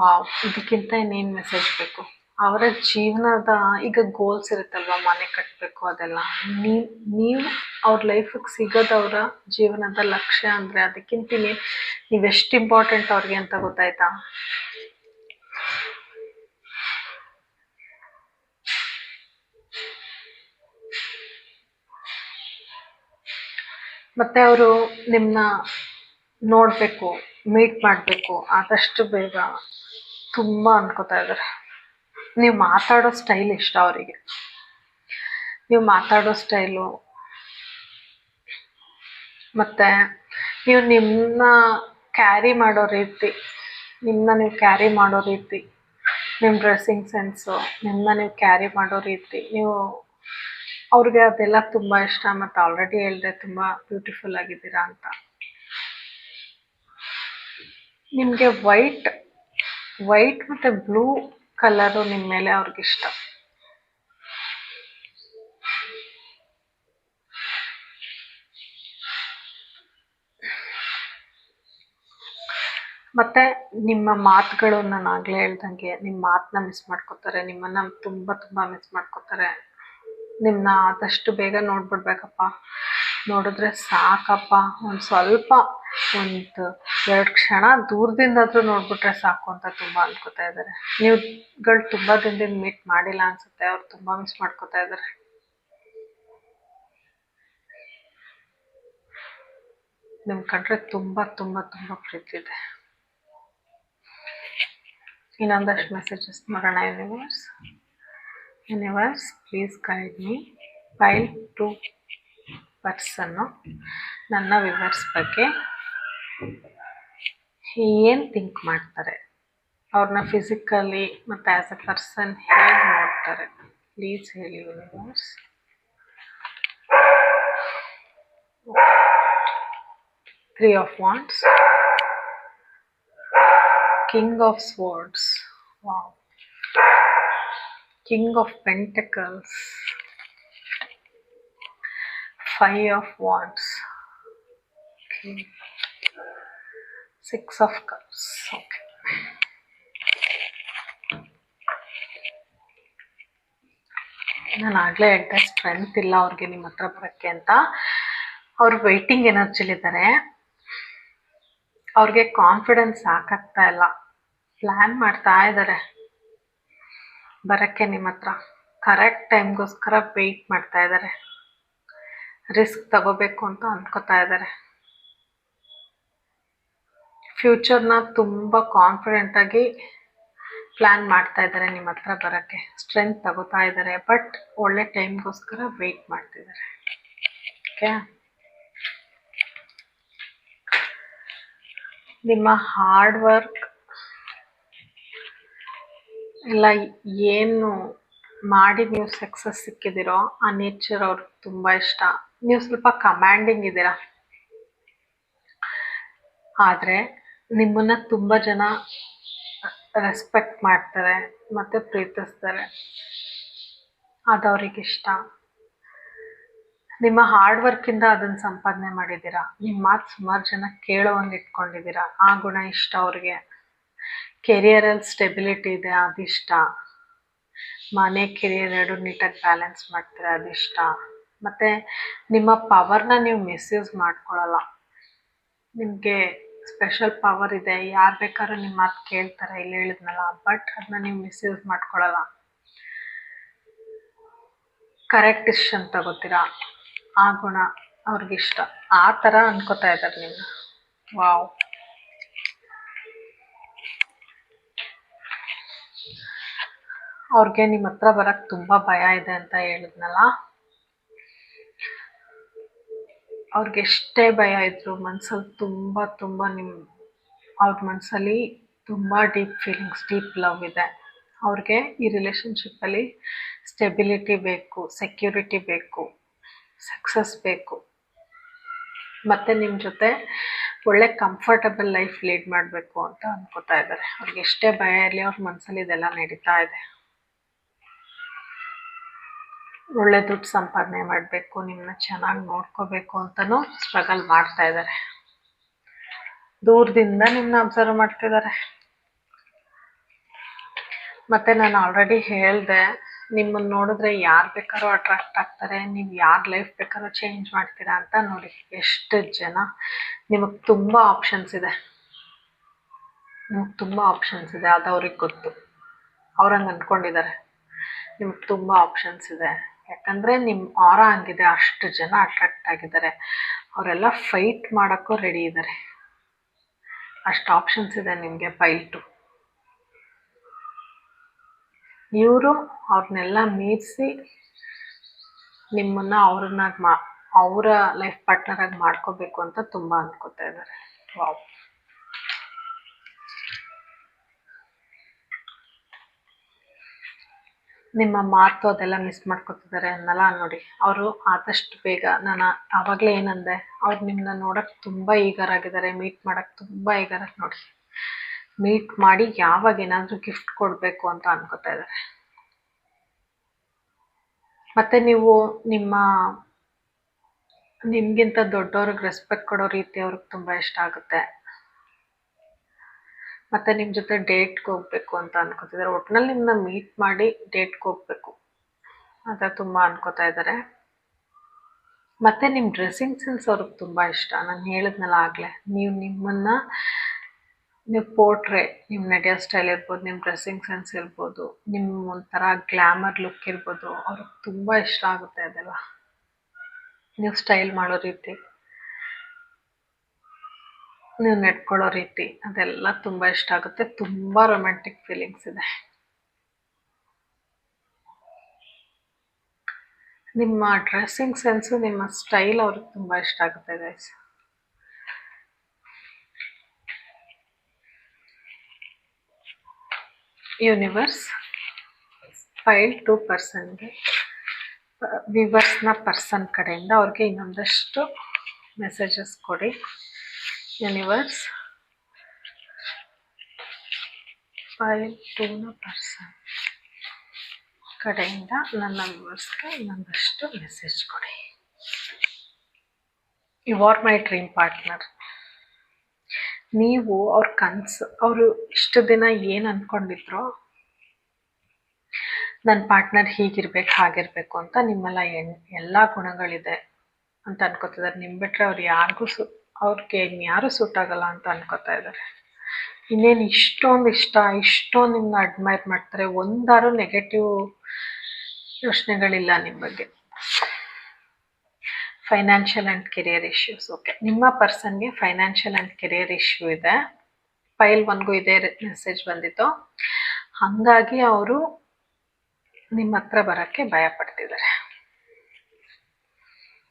ವಾವ್, ಇದಕ್ಕಿಂತ ಇನ್ನೇನು ಮೆಸೇಜ್ ಬೇಕು? ಅವರ ಜೀವನದ ಈಗ ಗೋಲ್ಸ್ ಇರುತ್ತಲ್ವ, ಮನೆ ಕಟ್ಟಬೇಕು ಅದೆಲ್ಲ, ನೀವು ಅವ್ರ ಲೈಫಿಗೆ ಸಿಗೋದು ಅವರ ಜೀವನದ ಲಕ್ಷ್ಯ ಅಂದರೆ ಅದಕ್ಕಿಂತ ನೀವೆಷ್ಟು ಇಂಪಾರ್ಟೆಂಟ್ ಅವ್ರಿಗೆ ಅಂತ ಗೊತ್ತಾಯ್ತಾ? ಮತ್ತು ಅವರು ನಿಮ್ಮನ್ನ ನೋಡಬೇಕು, ಮೀಟ್ ಮಾಡಬೇಕು ಆದಷ್ಟು ಬೇಗ ತುಂಬ ಅನ್ಕೋತಾ ಇದ್ದಾರೆ. ನೀವು ಮಾತಾಡೋ ಸ್ಟೈಲ್ ಇಷ್ಟ ಅವರಿಗೆ. ನೀವು ಮಾತಾಡೋ ಸ್ಟೈಲು ಮತ್ತು ನೀವು ನಿಮ್ಮನ್ನ ಕ್ಯಾರಿ ಮಾಡೋ ರೀತಿ, ನೀವು ಕ್ಯಾರಿ ಮಾಡೋ ರೀತಿ, ನಿಮ್ಮ ಡ್ರೆಸ್ಸಿಂಗ್ ಸೆನ್ಸು, ನೀವು ಕ್ಯಾರಿ ಮಾಡೋ ರೀತಿ, ಅವ್ರಿಗೆ ಅದೆಲ್ಲ ತುಂಬ ಇಷ್ಟ. ಮತ್ತು ಆಲ್ರೆಡಿ ಹೇಳಿದೆ ತುಂಬ ಬ್ಯೂಟಿಫುಲ್ ಆಗಿದ್ದೀರಾ ಅಂತ. ನಿಮಗೆ ವೈಟ್ ಮತ್ತು ಬ್ಲೂ ಕಲರು ನಿಮ್ಮ ಮೇಲೆ ಅವ್ರಿಗಿಷ್ಟ. ಮತ್ತು ನಿಮ್ಮ ಮಾತುಗಳು, ನಾನು ಆಗಲೇ ಹೇಳ್ದಂಗೆ ನಿಮ್ಮ ಮಾತನ್ನ ಮಿಸ್ ಮಾಡ್ಕೋತಾರೆ, ನಿಮ್ಮನ್ನು ತುಂಬ ತುಂಬ ಮಿಸ್ ಮಾಡ್ಕೋತಾರೆ. ನಿಮ್ಮನ್ನ ಆದಷ್ಟು ಬೇಗ ನೋಡ್ಬಿಡ್ಬೇಕಪ್ಪ, ನೋಡಿದ್ರೆ ಸಾಕಪ್ಪ, ಒಂದು 2 ಕ್ಷಣ ದೂರದಿಂದಾದರೂ ನೋಡ್ಬಿಟ್ರೆ ಸಾಕು ಅಂತ ತುಂಬ ಅನ್ಕೋತಾ ಇದ್ದಾರೆ. ನೀವುಗಳು ತುಂಬ ದಿನದಿಂದ ಮೀಟ್ ಮಾಡಿಲ್ಲ ಅನಿಸುತ್ತೆ, ಅವ್ರು ತುಂಬ ಮಿಸ್ ಮಾಡ್ಕೋತಾ ಇದ್ದಾರೆ. ನಿಮ್ಮ ಕಂಡ್ರೆ ತುಂಬ ತುಂಬ ತುಂಬ ಪ್ರೀತಿ ಇದೆ. ಇನ್ನೊಂದಷ್ಟು ಮೆಸೇಜಸ್ ಮಾಡೋಣ. Universe please guide me file 2 ಪರ್ಸನ್ನು ನನ್ನ ವಿವರ್ಸ್ ಬಗ್ಗೆ ಏನು ಥಿಂಕ್ ಮಾಡ್ತಾರೆ, ಅವ್ರನ್ನ ಫಿಸಿಕಲಿ ಮತ್ತು ಆ್ಯಸ್ ಎ ಪರ್ಸನ್ ಹೇಗೆ ನೋಡ್ತಾರೆ, ಪ್ಲೀಸ್ ಹೇಳಿ universe. Three of Wands, King of Swords, wow, King of Pentacles, 5 of Wands, okay. 6 of Cups, okay. ನಾನು ಆಗಲೇ ಹೇಳಿದೆ ಸ್ಟ್ರೆಂತ್ ಇಲ್ಲ ಅವ್ರಿಗೆ ನಿಮ್ಮ ಹತ್ರ ಬರೋಕ್ಕೆ ಅಂತ. ಅವ್ರು ವೆಯ್ಟಿಂಗ್ ಎನರ್ಜಿಲಿದ್ದಾರೆ. ಅವ್ರಿಗೆ ಕಾನ್ಫಿಡೆನ್ಸ್ ಸಾಕಾಗ್ತಾ ಇಲ್ಲ, ಪ್ಲ್ಯಾನ್ ಮಾಡ್ತಾ ಇದ್ದಾರೆ ಬರೋಕ್ಕೆ ನಿಮ್ಮ ಹತ್ರ. ಕರೆಕ್ಟ್ ಟೈಮ್ಗೋಸ್ಕರ ವೆಯ್ಟ್ ಮಾಡ್ತಾ ಇದ್ದಾರೆ, ರಿಸ್ಕ್ ತಗೋಬೇಕು ಅಂತ ಅಂದ್ಕೋತಾ ಇದ್ದಾರೆ. ಫ್ಯೂಚರ್ನ ತುಂಬ ಕಾನ್ಫಿಡೆಂಟಾಗಿ ಪ್ಲ್ಯಾನ್ ಮಾಡ್ತಾ ಇದ್ದಾರೆ ನಿಮ್ಮ ಹತ್ರ ಬರೋಕ್ಕೆ. ಸ್ಟ್ರೆಂತ್ ತಗೋತಾ ಇದ್ದಾರೆ, ಬಟ್ ಒಳ್ಳೆ ಟೈಮ್ಗೋಸ್ಕರ ವೆಯ್ಟ್ ಮಾಡ್ತಿದ್ದಾರೆ. ಓಕೆ, ನಿಮ್ಮ ಹಾರ್ಡ್ ವರ್ಕ್ ಎಲ್ಲ ಏನು ಮಾಡಿ ನೀವು ಸಕ್ಸಸ್ ಸಿಕ್ಕಿದ್ದೀರೋ ಆ ನೇಚರ್ ಅವ್ರಿಗೆ ತುಂಬ ಇಷ್ಟ. ನೀವು ಸ್ವಲ್ಪ ಕಮ್ಯಾಂಡಿಂಗ್ ಇದ್ದೀರಾ, ಆದರೆ ನಿಮ್ಮನ್ನು ತುಂಬ ಜನ ರೆಸ್ಪೆಕ್ಟ್ ಮಾಡ್ತಾರೆ ಮತ್ತು ಪ್ರೀತಿಸ್ತಾರೆ, ಅದು ಅವ್ರಿಗಿಷ್ಟ. ನಿಮ್ಮ ಹಾರ್ಡ್ ವರ್ಕಿಂದ ಅದನ್ನು ಸಂಪಾದನೆ ಮಾಡಿದ್ದೀರಾ. ನಿಮ್ಮ ಮಾತು ಸುಮಾರು ಜನ ಕೇಳೋವಂಗೆ ಇಟ್ಕೊಂಡಿದ್ದೀರಾ, ಆ ಗುಣ ಇಷ್ಟ ಅವ್ರಿಗೆ. ಕೆರಿಯರಲ್ಲಿ ಸ್ಟೆಬಿಲಿಟಿ ಇದೆ, ಅದಿಷ್ಟ. ಮನೆ ಕೆರಿಯರ್ 2 ನೀಟಾಗಿ ಬ್ಯಾಲೆನ್ಸ್ ಮಾಡ್ತೀರಾ, ಅದಿಷ್ಟ. ಮತ್ತು ನಿಮ್ಮ ಪವರ್ನ ನೀವು ಮಿಸ್ಯೂಸ್ ಮಾಡ್ಕೊಳ್ಳಲ್ಲ. ನಿಮಗೆ ಸ್ಪೆಷಲ್ ಪವರ್ ಇದೆ, ಯಾರು ಬೇಕಾದ್ರೂ ನಿಮ್ಮ ಮಾತು ಕೇಳ್ತಾರೆ, ಇಲ್ಲಿ ಹೇಳಿದ್ನಲ್ಲ, ಬಟ್ ಅದನ್ನ ನೀವು ಮಿಸ್ಯೂಸ್ ಮಾಡ್ಕೊಳ್ಳಲ್ಲ. ಕರೆಕ್ಟ್ ಡಿಸಿಷನ್ ತಗೋತೀರಾ, ಆ ಗುಣ ಅವ್ರಿಗಿಷ್ಟ. ಆ ಥರ ಅನ್ಕೋತಾ ಇದ್ದಾರೆ ನಿಮ್ಮ. ವಾವ್, ಅವ್ರಿಗೆ ನಿಮ್ಮ ಹತ್ರ ಬರೋಕ್ಕೆ ತುಂಬ ಭಯ ಇದೆ ಅಂತ ಹೇಳಿದ್ನಲ್ಲ. ಅವ್ರಿಗೆ ಎಷ್ಟೇ ಭಯ ಇದ್ದರೂ ಮನಸ್ಸಲ್ಲಿ ತುಂಬ ಅವ್ರ ಮನಸ್ಸಲ್ಲಿ ತುಂಬ ಡೀಪ್ ಫೀಲಿಂಗ್ಸ್, ಡೀಪ್ ಲವ್ ಇದೆ. ಅವ್ರಿಗೆ ಈ ರಿಲೇಷನ್ಶಿಪ್ಪಲ್ಲಿ ಸ್ಟೆಬಿಲಿಟಿ ಬೇಕು, ಸೆಕ್ಯೂರಿಟಿ ಬೇಕು, ಸಕ್ಸಸ್ ಬೇಕು, ಮತ್ತು ನಿಮ್ಮ ಜೊತೆ ಒಳ್ಳೆ ಕಂಫರ್ಟಬಲ್ ಲೈಫ್ ಲೀಡ್ ಮಾಡಬೇಕು ಅಂತ ಅಂದ್ಕೋತಾ ಇದ್ದಾರೆ. ಅವ್ರಿಗೆ ಎಷ್ಟೇ ಭಯ ಇರಲಿ, ಅವ್ರ ಮನಸ್ಸಲ್ಲಿ ಇದೆಲ್ಲ ನಡೀತಾ ಇದೆ. ಒಳ್ಳೆ ದುಡ್ಡು ಸಂಪಾದನೆ ಮಾಡಬೇಕು, ನಿಮ್ಮನ್ನ ಚೆನ್ನಾಗಿ ನೋಡ್ಕೋಬೇಕು ಅಂತಲೂ ಸ್ಟ್ರಗಲ್ ಮಾಡ್ತಾ ಇದ್ದಾರೆ. ದೂರದಿಂದ ನಿಮ್ಮನ್ನ ಅಬ್ಸರ್ವ್ ಮಾಡ್ತಿದ್ದಾರೆ. ಮತ್ತು ನಾನು ಆಲ್ರೆಡಿ ಹೇಳಿದೆ, ನಿಮ್ಮನ್ನು ನೋಡಿದ್ರೆ ಯಾರು ಬೇಕಾದ್ರೂ ಅಟ್ರಾಕ್ಟ್ ಆಗ್ತಾರೆ, ನೀವು ಯಾರು ಲೈಫ್ ಬೇಕಾದ್ರೂ ಚೇಂಜ್ ಮಾಡ್ತೀರಾ ಅಂತ. ನೋಡಿ ಎಷ್ಟು ಜನ. ನಿಮಗೆ ತುಂಬ ಆಪ್ಷನ್ಸ್ ಇದೆ, ಅದು ಅವ್ರಿಗೆ ಗೊತ್ತು, ಅವ್ರಂಗೆ ಅಂದ್ಕೊಂಡಿದ್ದಾರೆ. ನಿಮ್ಗೆ ತುಂಬ ಆಪ್ಷನ್ಸ್ ಇದೆ, ಯಾಕಂದರೆ ನಿಮ್ಮ ಆರ ಹಂಗಿದೆ. ಅಷ್ಟು ಜನ ಅಟ್ರಾಕ್ಟ್ ಆಗಿದ್ದಾರೆ, ಅವರೆಲ್ಲ ಫೈಟ್ ಮಾಡೋಕ್ಕೂ ರೆಡಿ ಇದ್ದಾರೆ. ಅಷ್ಟು ಆಪ್ಷನ್ಸ್ ಇದೆ ನಿಮಗೆ. ಪೈಲ್ 2 ಇವರು ಅವ್ರನ್ನೆಲ್ಲ ಮೀರಿಸಿ ನಿಮ್ಮನ್ನು ಅವರ ಲೈಫ್ ಪಾರ್ಟ್ನರಾಗಿ ಮಾಡ್ಕೋಬೇಕು ಅಂತ ತುಂಬ ಅಂದ್ಕೋತಾ ಇದ್ದಾರೆ. ವಾವ್. ನಿಮ್ಮ ಮಾತು ಅದೆಲ್ಲ ಮಿಸ್ ಮಾಡ್ಕೊತಿದ್ದಾರೆ ಅನ್ನಲ್ಲ. ನೋಡಿ, ಅವರು ಆದಷ್ಟು ಬೇಗ, ನಾನು ಆವಾಗಲೇ ಏನಂದೆ, ಅವ್ರು ನಿಮ್ಮನ್ನ ನೋಡೋಕ್ಕೆ ತುಂಬ ಈಗರಾಗಿದ್ದಾರೆ, ಮೀಟ್ ಮಾಡೋಕ್ಕೆ ತುಂಬ ಈಗರಾಗಿ. ನೋಡಿ, ಮೀಟ್ ಮಾಡಿ ಯಾವಾಗ ಏನಾದರೂ ಗಿಫ್ಟ್ ಕೊಡಬೇಕು ಅಂತ ಅನ್ಕೋತಾ ಇದ್ದಾರೆ. ಮತ್ತು ನೀವು ನಿಮಗಿಂತ ದೊಡ್ಡವ್ರಿಗೆ ರೆಸ್ಪೆಕ್ಟ್ ಕೊಡೋ ರೀತಿ ಅವ್ರಿಗೆ ತುಂಬ ಇಷ್ಟ ಆಗುತ್ತೆ. ಮತ್ತು ನಿಮ್ಮ ಜೊತೆ ಡೇಟ್ಗೆ ಹೋಗ್ಬೇಕು ಅಂತ ಅನ್ಕೋತಿದ್ದಾರೆ. ಒಟ್ಟಿನಲ್ಲಿ ನಿಮ್ಮನ್ನ ಮೀಟ್ ಮಾಡಿ ಡೇಟ್ಗೆ ಹೋಗ್ಬೇಕು ಅಂತ ತುಂಬ ಅನ್ಕೋತಾ ಇದ್ದಾರೆ. ಮತ್ತು ನಿಮ್ಮ ಡ್ರೆಸ್ಸಿಂಗ್ ಸೆನ್ಸ್ ಅವ್ರಿಗೆ ತುಂಬ ಇಷ್ಟ. ನಾನು ಹೇಳಿದ್ನಲ್ಲ ಆಗಲೇ, ನೀವು ಪೋರ್ಟ್ರೆ, ನಿಮ್ಮ ನಡೆಯೋ ಸ್ಟೈಲ್ ಇರ್ಬೋದು, ನಿಮ್ಮ ಡ್ರೆಸ್ಸಿಂಗ್ ಸೆನ್ಸ್ ಇರ್ಬೋದು, ನಿಮ್ಮ ಒಂಥರ ಗ್ಲ್ಯಾಮರ್ ಲುಕ್ ಇರ್ಬೋದು, ಅವ್ರಿಗೆ ತುಂಬ ಇಷ್ಟ ಆಗುತ್ತೆ ಅದೆಲ್ಲ. ನೀವು ಸ್ಟೈಲ್ ಮಾಡೋ ರೀತಿ, ನೀವು ನಡ್ಕೊಳ್ಳೋ ರೀತಿ, ಅದೆಲ್ಲ ತುಂಬ ಇಷ್ಟ ಆಗುತ್ತೆ. ತುಂಬ ರೊಮ್ಯಾಂಟಿಕ್ ಫೀಲಿಂಗ್ಸ್ ಇದೆ. ನಿಮ್ಮ ಡ್ರೆಸ್ಸಿಂಗ್ ಸೆನ್ಸು, ನಿಮ್ಮ ಸ್ಟೈಲ್ ಅವ್ರಿಗೆ ತುಂಬ ಇಷ್ಟ ಆಗುತ್ತೆ ಗೈಸ್. ಯೂನಿವರ್ಸ್, ಫೈಲ್ 2% ವಿವರ್ಸ್ನ ಪರ್ಸನ್ ಕಡೆಯಿಂದ ಅವ್ರಿಗೆ ಇನ್ನೊಂದಷ್ಟು ಮೆಸೇಜಸ್ ಕೊಡಿ. ಯೂನಿವರ್ಸ್, ಫೈಲ್ 2ನ ಪರ್ಸನ್ ಕಡೆಯಿಂದ ನನ್ನ ವ್ಯೂವರ್ಸ್ಗೆ ಇನ್ನೊಂದಷ್ಟು ಮೆಸೇಜ್ ಕೊಡಿ. You are my dream partner. ನೀವು ಅವ್ರ ಕನಸು, ಅವರು ಇಷ್ಟು ದಿನ ಏನು ಅಂದ್ಕೊಂಡಿದ್ರೋ, ನನ್ನ ಪಾರ್ಟ್ನರ್ ಹೀಗಿರ್ಬೇಕು ಹಾಗಿರಬೇಕು ಅಂತ, ನಿಮ್ಮೆಲ್ಲ ಎಲ್ಲ ಗುಣಗಳಿದೆ ಅಂತ ಅನ್ಕೋತಿದ್ದಾರೆ. ನಿಮ್ಮ ಬಿಟ್ಟರೆ ಅವ್ರಿಗೆ ಇನ್ಯಾರೂ ಸೂಟ್ ಆಗಲ್ಲ ಅಂತ ಅನ್ಕೋತಾ ಇದ್ದಾರೆ. ಇನ್ನೇನು ಇಷ್ಟೊಂದು ನಿಮ್ಮನ್ನ ಅಡ್ಮೈರ್ ಮಾಡ್ತಾರೆ. ಒಂದಾರು ನೆಗೆಟಿವ್ ಯೋಚನೆಗಳಿಲ್ಲ ನಿಮ್ಮ ಬಗ್ಗೆ. Financial and career issues. Okay, ನಿಮ್ಮ ಪರ್ಸನ್ಗೆ ಫೈನಾನ್ಷಿಯಲ್ ಆ್ಯಂಡ್ ಕೆರಿಯರ್ ಇಶ್ಯೂ ಇದೆ. ಫೈಲ್ 1ಗೂ ಇದೇ ಮೆಸೇಜ್ ಬಂದಿತ್ತು. ಹಾಗಾಗಿ ಅವರು ನಿಮ್ಮ ಹತ್ರ ಬರೋಕ್ಕೆ ಭಯ ಪಡ್ತಿದ್ದಾರೆ.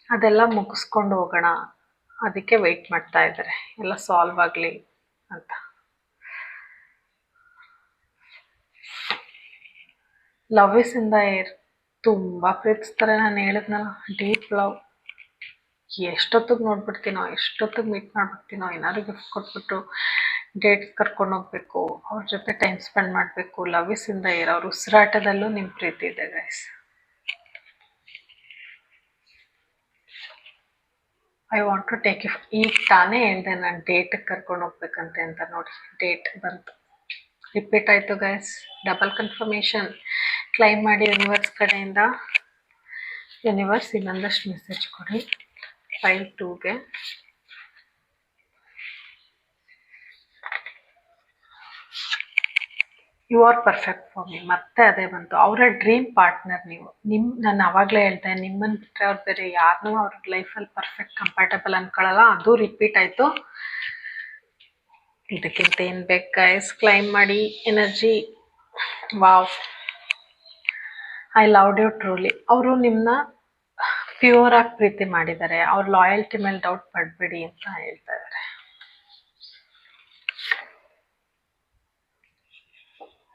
ಅದೆಲ್ಲ ಮುಗಿಸ್ಕೊಂಡು ಹೋಗೋಣ, ಅದಕ್ಕೆ ವೆಯ್ಟ್ ಮಾಡ್ತಾ ಇದ್ದಾರೆ, ಎಲ್ಲ ಸಾಲ್ವ್ ಆಗಲಿ ಅಂತ. Love is in the air. ತುಂಬ ಪ್ರೀತಿಸ್ತಾರೆ. ನಾನು ಹೇಳಿದ್ನಲ್ಲ, ಡೀಪ್ ಲವ್. ಎಷ್ಟೊತ್ತಿಗೆ ನೋಡ್ಬಿಡ್ತೀನೋ, ಎಷ್ಟೊತ್ತಿಗೆ ಮೀಟ್ ಮಾಡ್ಬಿಡ್ತೀನೋ, ಏನಾದ್ರು ಗಿಫ್ಟ್ ಕೊಟ್ಬಿಟ್ಟು ಡೇಟ್ಸ್ ಕರ್ಕೊಂಡು ಹೋಗ್ಬೇಕು, ಅವ್ರ ಜೊತೆ ಟೈಮ್ ಸ್ಪೆಂಡ್ ಮಾಡಬೇಕು. Love is in the air. ಅವ್ರ ಉಸಿರಾಟದಲ್ಲೂ ನಿಮ್ಮ ಪ್ರೀತಿ ಇದೆ guys. I want to take if. ಈಗ ತಾನೇ ಹೇಳಿದೆ ನಾನು ಡೇಟಿಗೆ ಕರ್ಕೊಂಡು ಹೋಗ್ಬೇಕಂತೆ ಅಂತ. ನೋಡಿ, ಡೇಟ್ ಬಂತು, ರಿಪೀಟ್ ಆಯಿತು ಗೈಸ್. ಡಬಲ್ ಕನ್ಫರ್ಮೇಷನ್ ಕ್ಲೈಮ್ ಮಾಡಿ ಯೂನಿವರ್ಸ್ ಕಡೆಯಿಂದ. ಯೂನಿವರ್ಸ್, ಇನ್ನೊಂದಷ್ಟು ಮೆಸೇಜ್ ಕೊಡಿ ಫೈಲ್ 2ಗೆ. You are perfect for me. ಮತ್ತೆ ಅದೇ ಬಂತು, ಅವರ ಡ್ರೀಮ್ ಪಾರ್ಟ್ನರ್ ನೀವು. ನಾನು ಆವಾಗಲೇ ಹೇಳ್ದೆ, ನಿಮ್ಮನ್ನು ಬಿಟ್ಟರೆ ಅವ್ರು ಬೇರೆ ಯಾರನ್ನೂ ಅವ್ರ ಲೈಫಲ್ಲಿ ಪರ್ಫೆಕ್ಟ್ ಕಂಫರ್ಟಬಲ್ ಅನ್ಕೊಳ್ಳಲ್ಲ. ಅದು ರಿಪೀಟ್ ಆಯಿತು. ಇದಕ್ಕಿಂತ ಏನು ಬೇಕು ಗೈಸ್? ಕ್ಲೈಮ್ ಮಾಡಿ energy. Wow, I loved you truly. ಅವರು ನಿಮ್ಮನ್ನ ಪ್ಯೂರಾಗಿ ಪ್ರೀತಿ ಮಾಡಿದ್ದಾರೆ. ಅವ್ರ ಲಾಯಲ್ಟಿ ಮೇಲೆ ಡೌಟ್ ಪಡಬೇಡಿ ಅಂತ ಹೇಳ್ತಾ ಇದ್ದಾರೆ.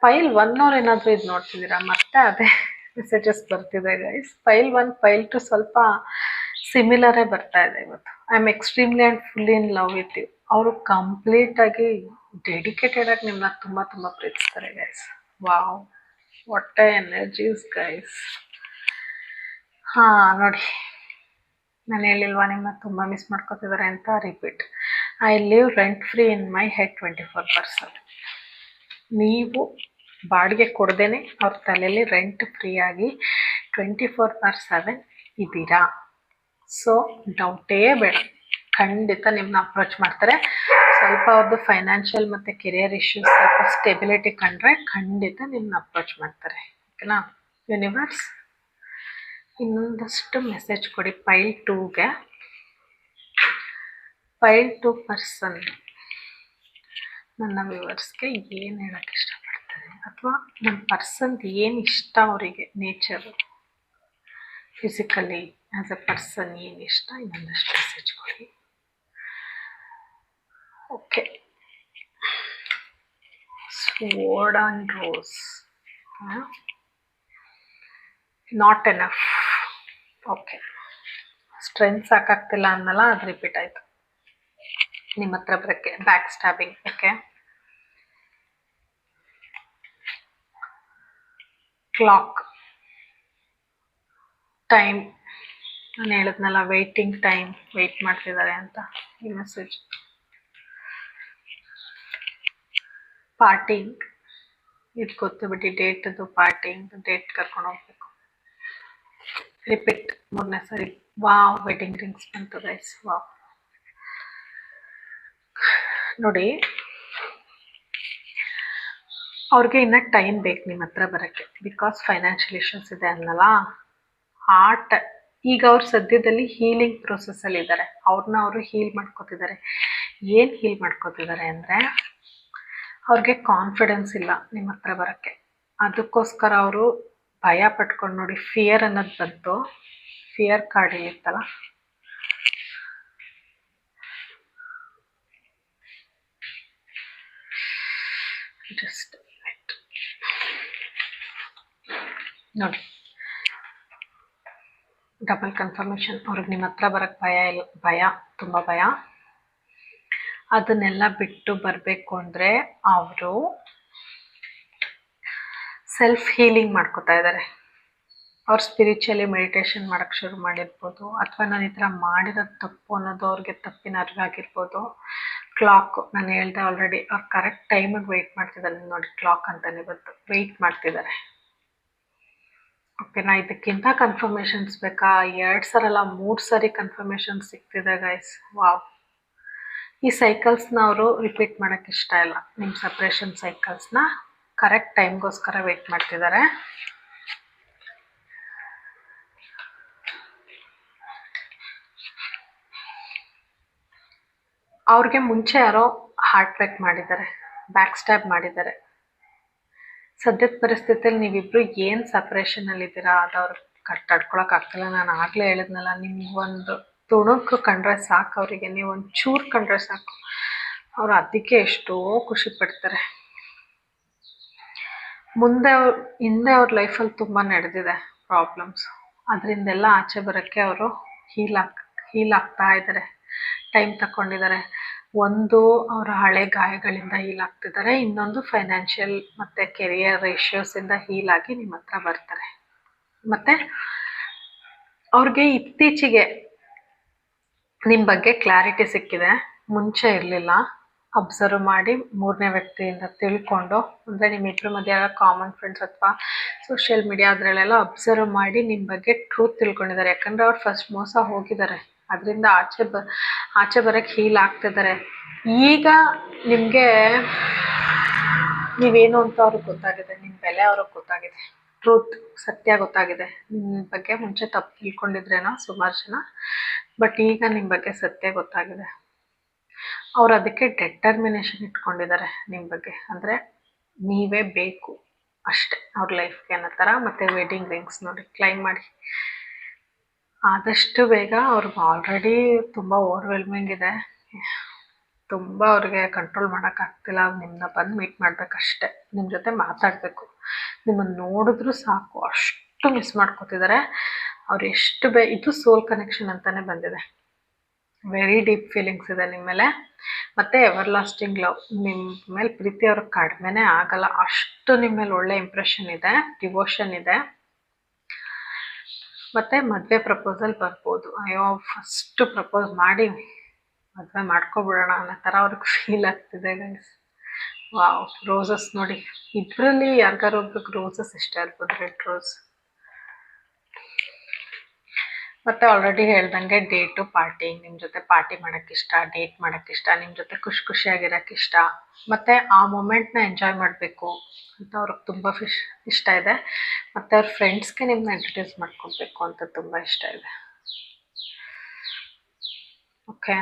ಫೈಲ್ 1 ಅವ್ರು ಏನಾದರೂ ಇದು ನೋಡ್ತಿದ್ದೀರಾ? ಮತ್ತೆ ಅದೇ ಮೆಸೇಜಸ್ ಬರ್ತಿದೆ ಗೈಸ್. ಫೈಲ್ 1, ಫೈಲ್ 2 ಸ್ವಲ್ಪ ಸಿಮಿಲರೇ ಬರ್ತಾ ಇದೆ ಇವತ್ತು. I am extremely and fully in love with you. ಅವರು ಕಂಪ್ಲೀಟಾಗಿ ಡೆಡಿಕೇಟೆಡಾಗಿ ನಿಮ್ಮನ್ನ ತುಂಬ ತುಂಬ ಪ್ರೀತಿಸ್ತಾರೆ guys. Wow, what a energies guys. ಹಾಂ, ನೋಡಿ, ನಾನು ಹೇಳಿಲ್ವಾ ನಿಮ್ಮನ್ನ ತುಂಬ ಮಿಸ್ ಮಾಡ್ಕೊತಿದ್ದಾರೆ ಅಂತ. Repeat. I live rent free in my head 24%. ನೀವು ಬಾಡಿಗೆ ಕೊಡ್ದೇನೆ ಅವ್ರ ತಲೆಯಲ್ಲಿ ರೆಂಟ್ ಫ್ರೀಯಾಗಿ 24/7 ಇದ್ದೀರಾ. ಸೊ ಡೌಟೇ ಬೇಡ, ಖಂಡಿತ ನಿಮ್ಮನ್ನ ಅಪ್ರೋಚ್ ಮಾಡ್ತಾರೆ. ಸ್ವಲ್ಪ ಅವ್ರದ್ದು ಫೈನಾನ್ಷಿಯಲ್ ಮತ್ತು ಕೆರಿಯರ್ ಇಶ್ಯೂಸ್ ಸ್ವಲ್ಪ ಸ್ಟೆಬಿಲಿಟಿ ಕಂಡ್ರೆ ಖಂಡಿತ ನಿಮ್ಮನ್ನ ಅಪ್ರೋಚ್ ಮಾಡ್ತಾರೆ. ಓಕೆನಾ ಯೂನಿವರ್ಸ್? ಇನ್ನೊಂದಷ್ಟು ಮೆಸೇಜ್ ಕೊಡಿ ಪೈಲ್ 2ಗೆ. ಪೈಲ್ 2 ಪರ್ಸನ್ ನನ್ನ ವ್ಯೂವರ್ಸ್ಗೆ ಏನು ಹೇಳೋಕ್ಕೆ ಇಷ್ಟಪಡ್ತಾರೆ, ಅಥವಾ ನನ್ನ ಪರ್ಸನ್ದು ಏನು ಇಷ್ಟ ಅವರಿಗೆ, nature, physically as a person ಏನು ಇಷ್ಟ, ಇನ್ನೊಂದಷ್ಟು ಮೆಸೇಜ್ ಕೊಡಿ. Okay, sword on rose, not enough. Okay, strength ಸಾಕಾಗ್ತಿಲ್ಲ ಅನ್ನಲ್ಲ, ಅದು ರಿಪೀಟ್ ಆಯಿತು ನಿಮ್ಮ ಹತ್ರ ಬರೋಕ್ಕೆ. Back stabbing. Okay, clock, time, ನಾನು ಹೇಳಿದ್ನಲ್ಲ ವೆಯ್ಟಿಂಗ್ ಟೈಮ್, ವೆಯ್ಟ್ ಮಾಡ್ತಿದ್ದಾರೆ ಅಂತ ಈ ಮೆಸೇಜ್. ಪಾರ್ಟಿಂಗ್, ಇದು ಗೊತ್ತು ಬಿಡಿ, ಡೇಟದು ಪಾರ್ಟಿಂಗ್, ಡೇಟ್ ಕರ್ಕೊಂಡು ಹೋಗ್ಬೇಕು. ರಿಪೀಟ್ 3ನೇ ಸರಿ. ವಾವ್, ವೆಡ್ಡಿಂಗ್ ರಿಂಗ್ಸ್ ಬಂತು ಗೈಸ್. ವಾವ್, ನೋಡಿ ಅವ್ರಿಗೆ ಇನ್ನೂ ಟೈಮ್ ಬೇಕು ನಿಮ್ಮ ಹತ್ರ ಬರೋಕ್ಕೆ, ಬಿಕಾಸ್ ಫೈನಾನ್ಷಿಯಲ್ ಇಶ್ಯೂಸ್ ಇದೆ ಅನ್ನಲ್ಲ. ಈಗ ಅವ್ರು ಸದ್ಯದಲ್ಲಿ ಹೀಲಿಂಗ್ ಪ್ರೊಸೆಸ್ಸಲ್ಲಿ ಇದ್ದಾರೆ. ಅವ್ರನ್ನ ಅವರು ಹೀಲ್ ಮಾಡ್ಕೋತಿದ್ದಾರೆ. ಏನು ಹೀಲ್ ಮಾಡ್ಕೋತಿದ್ದಾರೆ ಅಂದರೆ, ಅವ್ರಿಗೆ ಕಾನ್ಫಿಡೆನ್ಸ್ ಇಲ್ಲ ನಿಮ್ಮ ಹತ್ರ ಬರೋಕ್ಕೆ. ಅದಕ್ಕೋಸ್ಕರ ಅವರು ಭಯ ಪಟ್ಕೊಂಡು, ನೋಡಿ ಫಿಯರ್ ಅನ್ನೋದು ಬಂತು, ಫಿಯರ್ ಕಾರ್ಡ್ ಇರುತ್ತಲ್ಲ, ಜಸ್ಟ್ ನೋಡಿ, ಡಬಲ್ ಕನ್ಫರ್ಮೇಷನ್. ಅವ್ರಿಗೆ ನಿಮ್ಮ ಹತ್ರ ಬರೋಕ್ಕೆ ಭಯ, ತುಂಬ ಭಯ. ಅದನ್ನೆಲ್ಲ ಬಿಟ್ಟು ಬರಬೇಕು ಅಂದರೆ ಅವರು ಸೆಲ್ಫ್ ಹೀಲಿಂಗ್ ಮಾಡ್ಕೋತಾ ಇದ್ದಾರೆ. ಅವ್ರು ಸ್ಪಿರಿಚುವಲಿ ಮೆಡಿಟೇಷನ್ ಮಾಡೋಕ್ಕೆ ಶುರು ಮಾಡಿರ್ಬೋದು, ಅಥವಾ ನಾನು ಈ ಥರ ಮಾಡಿರೋದು ತಪ್ಪು ಅನ್ನೋದು ಅವ್ರಿಗೆ ತಪ್ಪಿನ ಅರಿವಾಗಿರ್ಬೋದು. ಕ್ಲಾಕ್, ನಾನು ಹೇಳ್ದೆ ಆಲ್ರೆಡಿ, ಅವ್ರು ಕರೆಕ್ಟ್ ಟೈಮಿಗೆ ವೆಯ್ಟ್ ಮಾಡ್ತಿದ್ದಾರೆ. ನೋಡಿ ಕ್ಲಾಕ್ ಅಂತಲೇ ಬಂತು, ವೆಯ್ಟ್ ಮಾಡ್ತಿದ್ದಾರೆ. ಓಕೆನಾ? ಇದಕ್ಕಿಂತ ಕನ್ಫರ್ಮೇಷನ್ಸ್ ಬೇಕಾ? 2 ಸಲ ಅಲ್ಲ 3 ಸರಿ ಕನ್ಫರ್ಮೇಷನ್ ಸಿಗ್ತಿದೆ ಗೈಸ್. ವಾವ್, ಈ ಸೈಕಲ್ಸ್ನ ಅವರು ರಿಪೀಟ್ ಮಾಡೋಕ್ಕೆ ಇಷ್ಟ ಇಲ್ಲ. ನಿಮ್ಮ ಸಪ್ರೇಷನ್ ಸೈಕಲ್ಸ್ನ ಕರೆಕ್ಟ್ ಟೈಮ್ಗೋಸ್ಕರ ವೆಯ್ಟ್ ಮಾಡ್ತಿದ್ದಾರೆ. ಅವ್ರಿಗೆ ಮುಂಚೆ ಯಾರೋ ಹಾರ್ಟ್ ಬ್ರೇಕ್ ಮಾಡಿದ್ದಾರೆ, ಬ್ಯಾಕ್ ಸ್ಟ್ಯಾಬ್ ಮಾಡಿದ್ದಾರೆ. ಸದ್ಯದ ಪರಿಸ್ಥಿತಿಯಲ್ಲಿ ನೀವಿಬ್ಬರು ಏನು ಸಪ್ರೇಷನಲ್ಲಿದ್ದೀರಾ ಅದು ಅವ್ರಿಗೆ ತಡ್ಕೊಳಕ್ಕಾಗ್ತಿಲ್ಲ. ನಾನು ಆಗಲೇ ಹೇಳಿದ್ನಲ್ಲ, ನಿಮ್ಗೊಂದು ತುಣುಕು ಕಂಡ್ರೆ ಸಾಕು ಅವರಿಗೆ, ನೀವು ಒಂದು ಚೂರು ಕಂಡ್ರೆ ಸಾಕು, ಅವರು ಅದಕ್ಕೆ ಎಷ್ಟೋ ಖುಷಿ ಪಡ್ತಾರೆ. ಹಿಂದೆ ಅವ್ರ ಲೈಫಲ್ಲಿ ತುಂಬ ನಡೆದಿದೆ ಪ್ರಾಬ್ಲಮ್ಸ್, ಅದರಿಂದೆಲ್ಲ ಆಚೆ ಬರೋಕ್ಕೆ ಅವರು ಹೀಲ್ ಆಗ್ತಾ ಇದ್ದಾರೆ, ಟೈಮ್ ತಗೊಂಡಿದ್ದಾರೆ. ಒಂದು ಅವರ ಹಳೆ ಗಾಯಗಳಿಂದ ಹೀಲ್ ಆಗ್ತಿದ್ದಾರೆ, ಇನ್ನೊಂದು ಫೈನಾನ್ಷಿಯಲ್ ಮತ್ತು ಕೆರಿಯರ್ ಇಶ್ಯೂಸಿಂದ ಹೀಲ್ ಆಗಿ ನಿಮ್ಮ ಹತ್ರ ಬರ್ತಾರೆ. ಮತ್ತು ಅವ್ರಿಗೆ ಇತ್ತೀಚೆಗೆ ನಿಮ್ಮ ಬಗ್ಗೆ ಕ್ಲಾರಿಟಿ ಸಿಕ್ಕಿದೆ, ಮುಂಚೆ ಇರಲಿಲ್ಲ. ಅಬ್ಸರ್ವ್ ಮಾಡಿ 3ನೇ ವ್ಯಕ್ತಿಯಿಂದ ತಿಳ್ಕೊಂಡು, ಅಂದರೆ ನಿಮ್ಮಿಬ್ಬರ ಮಧ್ಯೆ ಕಾಮನ್ ಫ್ರೆಂಡ್ಸ್ ಅಥವಾ ಸೋಷಿಯಲ್ ಮೀಡಿಯಾ ಅದರಲ್ಲೆಲ್ಲ ಅಬ್ಸರ್ವ್ ಮಾಡಿ ನಿಮ್ಮ ಬಗ್ಗೆ ಟ್ರೂತ್ ತಿಳ್ಕೊಂಡಿದ್ದಾರೆ. ಯಾಕಂದರೆ ಅವ್ರು ಫಸ್ಟ್ ಮೋಸ ಹೋಗಿದ್ದಾರೆ, ಅದರಿಂದ ಆಚೆ ಬರೋಕ್ಕೆ ಹೀಲ್ ಆಗ್ತಿದ್ದಾರೆ. ಈಗ ನಿಮಗೆ ನೀವೇನು ಅಂತ ಅವ್ರಿಗೆ ಗೊತ್ತಾಗಿದೆ, ನಿಮ್ಮ ಬೆಲೆ ಅವ್ರಿಗೆ ಗೊತ್ತಾಗಿದೆ, ಟ್ರೂತ್ ಸತ್ಯ ಗೊತ್ತಾಗಿದೆ. ನಿಮ್ಮ ಬಗ್ಗೆ ಮುಂಚೆ ತಪ್ಪು ತಿಳ್ಕೊಂಡಿದ್ರೇನೋ ಸುಮಾರು ಜನ, ಬಟ್ ಈಗ ನಿಮ್ಮ ಬಗ್ಗೆ ಸತ್ಯ ಗೊತ್ತಾಗಿದೆ. ಅವ್ರು ಅದಕ್ಕೆ ಡೆಟರ್ಮಿನೇಷನ್ ಇಟ್ಕೊಂಡಿದ್ದಾರೆ ನಿಮ್ಮ ಬಗ್ಗೆ, ಅಂದರೆ ನೀವೇ ಬೇಕು ಅಷ್ಟೇ ಅವ್ರ ಲೈಫ್ಗೆ ಅನ್ನೋ ಥರ. ಮತ್ತು ವೆಡ್ಡಿಂಗ್ ರಿಂಗ್ಸ್ ನೋಡಿ, ಕ್ಲೈಮ್ ಮಾಡಿ ಆದಷ್ಟು ಬೇಗ. ಅವ್ರಿಗೆ ಆಲ್ರೆಡಿ ತುಂಬ ಓವರ್ವೆಲ್ಮಿಂಗ್ ಇದೆ, ತುಂಬ ಅವ್ರಿಗೆ ಕಂಟ್ರೋಲ್ ಮಾಡೋಕ್ಕಾಗ್ತಿಲ್ಲ. ಅವ್ರು ನಿಮ್ಮನ್ನ ಬಂದು ಮೀಟ್ ಮಾಡಬೇಕಷ್ಟೆ, ನಿಮ್ಮ ಜೊತೆ ಮಾತಾಡಬೇಕು, ನಿಮ್ಮನ್ನು ನೋಡಿದ್ರೂ ಸಾಕು, ಅಷ್ಟು ಮಿಸ್ ಮಾಡ್ಕೋತಿದ್ದಾರೆ ಅವ್ರು. ಎಷ್ಟು ಇದು ಸೋಲ್ ಕನೆಕ್ಷನ್ ಅಂತಲೇ ಬಂದಿದೆ. ವೆರಿ ಡೀಪ್ ಫೀಲಿಂಗ್ಸ್ ಇದೆ ನಿಮ್ಮ ಮೇಲೆ, ಮತ್ತು ಎವರ್ ಲಾಸ್ಟಿಂಗ್ ಲವ್. ನಿಮ್ಮ ಮೇಲೆ ಪ್ರೀತಿ ಅವ್ರಿಗೆ ಕಡಿಮೆನೇ ಆಗಲ್ಲ, ಅಷ್ಟು ನಿಮ್ಮ ಮೇಲೆ ಒಳ್ಳೆ ಇಂಪ್ರೆಷನ್ ಇದೆ, ಡಿವೋಷನ್ ಇದೆ. ಮತ್ತು ಮದುವೆ ಪ್ರಪೋಸಲ್ ಬರ್ಬೋದು. ಅಯ್ಯೋ ಫಸ್ಟು ಪ್ರಪೋಸ್ ಮಾಡಿ ಮದುವೆ ಮಾಡ್ಕೊಬಿಡೋಣ ಅನ್ನೋ ಥರ ಅವ್ರಿಗೆ ಫೀಲ್ ಆಗ್ತಿದೆ ಗೈಸ್. ವಾವ್, ರೋಸಸ್ ನೋಡಿ, ಇಬ್ಬರಲ್ಲಿ ಯಾರಿಗಾರು ಒಬ್ರಿಗೆ ರೋಸಸ್ ಇಷ್ಟ ಇರ್ಬೋದು, ರೆಡ್ ರೋಸ್. ಮತ್ತು ಆಲ್ರೆಡಿ ಹೇಳ್ದಂಗೆ ಡೇಟು ಪಾರ್ಟಿ, ನಿಮ್ಮ ಜೊತೆ ಪಾರ್ಟಿ ಮಾಡೋಕ್ಕಿಷ್ಟ, ಡೇಟ್ ಮಾಡೋಕ್ಕಿಷ್ಟ, ನಿಮ್ಮ ಜೊತೆ ಖುಷಿಯಾಗಿರೋಕ್ಕಿಷ್ಟ, ಮತ್ತು ಆ ಮೂಮೆಂಟ್ನ ಎಂಜಾಯ್ ಮಾಡಬೇಕು ಅಂತ ಅವ್ರಿಗೆ ತುಂಬ ಇಷ್ಟ ಇದೆ. ಮತ್ತು ಅವ್ರ ಫ್ರೆಂಡ್ಸ್ಗೆ ನಿಮ್ಮನ್ನ ಇಂಟ್ರೊಡ್ಯೂಸ್ ಮಾಡ್ಕೊಬೇಕು ಅಂತ ತುಂಬ ಇಷ್ಟ ಇದೆ. ಓಕೆ,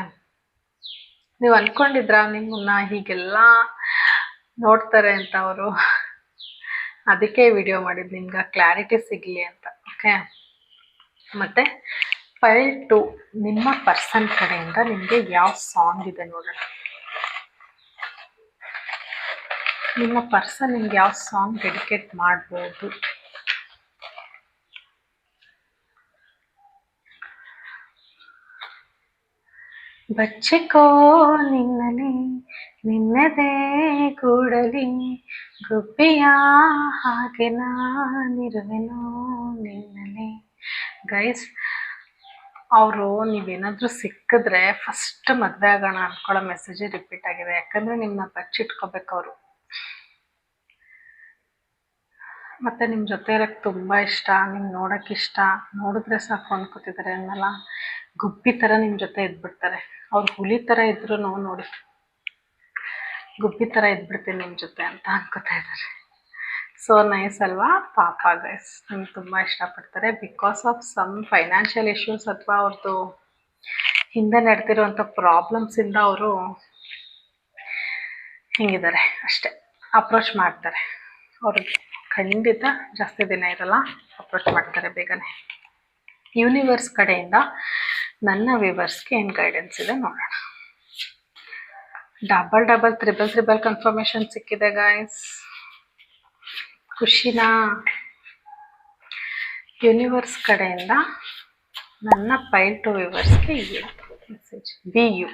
ನೀವು ಅಂದ್ಕೊಂಡಿದ್ರಾ ನಿಮ್ಮನ್ನ ಹೀಗೆಲ್ಲ ನೋಡ್ತಾರೆ ಅಂತ ಅವರು? ಅದಕ್ಕೆ ವಿಡಿಯೋ ಮಾಡಿದ್ದು, ನಿಮ್ಗೆ ಕ್ಲಾರಿಟಿ ಸಿಗಲಿ ಅಂತ. ಓಕೆ, ಮತ್ತು ಫೈಲ್ 2, ನಿಮ್ಮ ಪರ್ಸನ್ ಕಡೆಯಿಂದ ನಿಮಗೆ ಯಾವ ಸಾಂಗ್ ಇದೆ ನೋಡೋಣ. ನಿಮ್ಮ ಪರ್ಸನ್ ನಿಮ್ಗೆ ಯಾವ ಸಾಂಗ್ ಡೆಡಿಕೇಟ್ ಮಾಡ್ಬೋದು? ಬಚ್ಚಿಕೋ ನಿನ್ನಲಿ ನಿನ್ನದೇ ಗೂಡಲಿ, ಗುಬ್ಬಿಯ ಹಾಗೆ ನಾನಿರುವೆನೋ ನಿನ್ನಲಿ. ಗೈಸ್, ಅವರು ನೀವೇನಾದರೂ ಸಿಕ್ಕಿದ್ರೆ ಫಸ್ಟ್ ಮದುವೆ ಆಗೋಣ ಅಂದ್ಕೊಳ್ಳೋ ಮೆಸೇಜೇ ರಿಪೀಟ್ ಆಗಿದೆ. ಯಾಕಂದರೆ ನಿಮ್ಮನ್ನ ಬಚ್ಚಿಟ್ಕೋಬೇಕು ಅವರು. ಮತ್ತು ನಿಮ್ಮ ಜೊತೆ ಇರೋಕ್ಕೆ ತುಂಬ ಇಷ್ಟ, ನಿಮ್ಮ ನೋಡೋಕ್ಕೆ ಇಷ್ಟ, ನೋಡಿದ್ರೆ ಸಾಕು ಅನ್ಕೋತಿದ್ದಾರೆ ಅನ್ನಲ್ಲ, ಗುಬ್ಬಿ ಥರ ನಿಮ್ಮ ಜೊತೆ ಇದ್ಬಿಡ್ತಾರೆ. ಅವ್ರು ಹುಲಿ ಥರ ಇದ್ರೂ ನೋಡಿ, ಗುಬ್ಬಿ ಥರ ಇದ್ಬಿಡ್ತೀನಿ ನಿಮ್ಮ ಜೊತೆ ಅಂತ ಅನ್ಕೋತಾ ಇದ್ದಾರೆ. ಸೊ ನೈಸ್ ಅಲ್ವಾ? ಪಾಪ ಗೈಸ್, ನಿಮ್ಗೆ ತುಂಬ ಇಷ್ಟಪಡ್ತಾರೆ. Because of some financial issues ಅಥವಾ ಅವ್ರದ್ದು ಹಿಂದೆ ನಡೆದಿರುವಂಥ ಪ್ರಾಬ್ಲಮ್ಸಿಂದ ಅವರು ಹಿಂಗಿದ್ದಾರೆ ಅಷ್ಟೇ. ಅಪ್ರೋಚ್ ಮಾಡ್ತಾರೆ, ಅವ್ರಿಗೆ ಖಂಡಿತ ಜಾಸ್ತಿ ದಿನ ಇರಲ್ಲ, ಅಪ್ರೋಚ್ ಮಾಡ್ತಾರೆ ಬೇಗನೆ. ಯೂನಿವರ್ಸ್ ಕಡೆಯಿಂದ ನನ್ನ ವ್ಯೂವರ್ಸ್ಗೆ ಏನು ಗೈಡೆನ್ಸ್ ಇದೆ ನೋಡೋಣ. ಡಬಲ್ ತ್ರಿಬಲ್ ಕನ್ಫರ್ಮೇಷನ್ ಸಿಕ್ಕಿದೆ ಗೈಸ್. ಖುಷಿನಾ? ಯೂನಿವರ್ಸ್ ಕಡೆಯಿಂದ ನನ್ನ ಫೈಲ್ 2 ವ್ಯೂವರ್ಸ್ಗೆ ಏನು ಮೆಸೇಜ್? ಬಿ ಯು,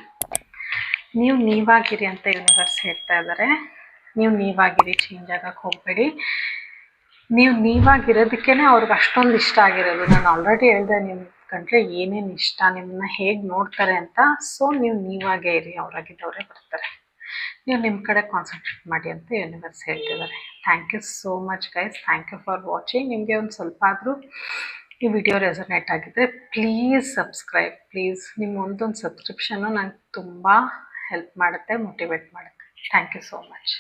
ನೀವು ನೀವಾಗಿರಿ ಅಂತ ಯೂನಿವರ್ಸ್ ಹೇಳ್ತಾ ಇದ್ದಾರೆ. ನೀವು ನೀವಾಗಿರಿ, ಚೇಂಜ್ ಆಗಕ್ಕೆ ಹೋಗಬೇಡಿ. ನೀವು ನೀವಾಗಿರೋದಕ್ಕೇ ಅವ್ರಿಗೆ ಅಷ್ಟೊಂದು ಇಷ್ಟ ಆಗಿರೋದು. ನಾನು ಆಲ್ರೆಡಿ ಹೇಳಿದೆ, ನಿಮ್ಮ ಕಂಡ್ರೆ ಏನೇನು ಇಷ್ಟ, ನಿಮ್ಮನ್ನ ಹೇಗೆ ನೋಡ್ತಾರೆ ಅಂತ. ಸೊ ನೀವು ನೀವಾಗೇ ಇರಿ, ಅವರಾಗಿದ್ದವರೇ ಬರ್ತಾರೆ. ನೀವು ನಿಮ್ಮ ಕಡೆ ಕಾನ್ಸಂಟ್ರೇಟ್ ಮಾಡಿ ಅಂತ ಯೂನಿವರ್ಸ್ ಹೇಳ್ತಿದ್ದಾರೆ. Thank you so much guys, thank you for watching. ನಿಮಗೆ ಒಂದು ಸ್ವಲ್ಪ ಆದರೂ ಈ ವಿಡಿಯೋ ರೆಸೊನೇಟ್ ಆಗಿದ್ದರೆ ಪ್ಲೀಸ್ ಸಬ್ಸ್ಕ್ರೈಬ್, ಪ್ಲೀಸ್. ನಿಮ್ಮ ಒಂದೊಂದು ಸಬ್ಸ್ಕ್ರಿಪ್ಷನ್ನು ನಂಗೆ ತುಂಬ ಹೆಲ್ಪ್ ಮಾಡುತ್ತೆ, ಮೋಟಿವೇಟ್ ಮಾಡುತ್ತೆ. Thank you so much.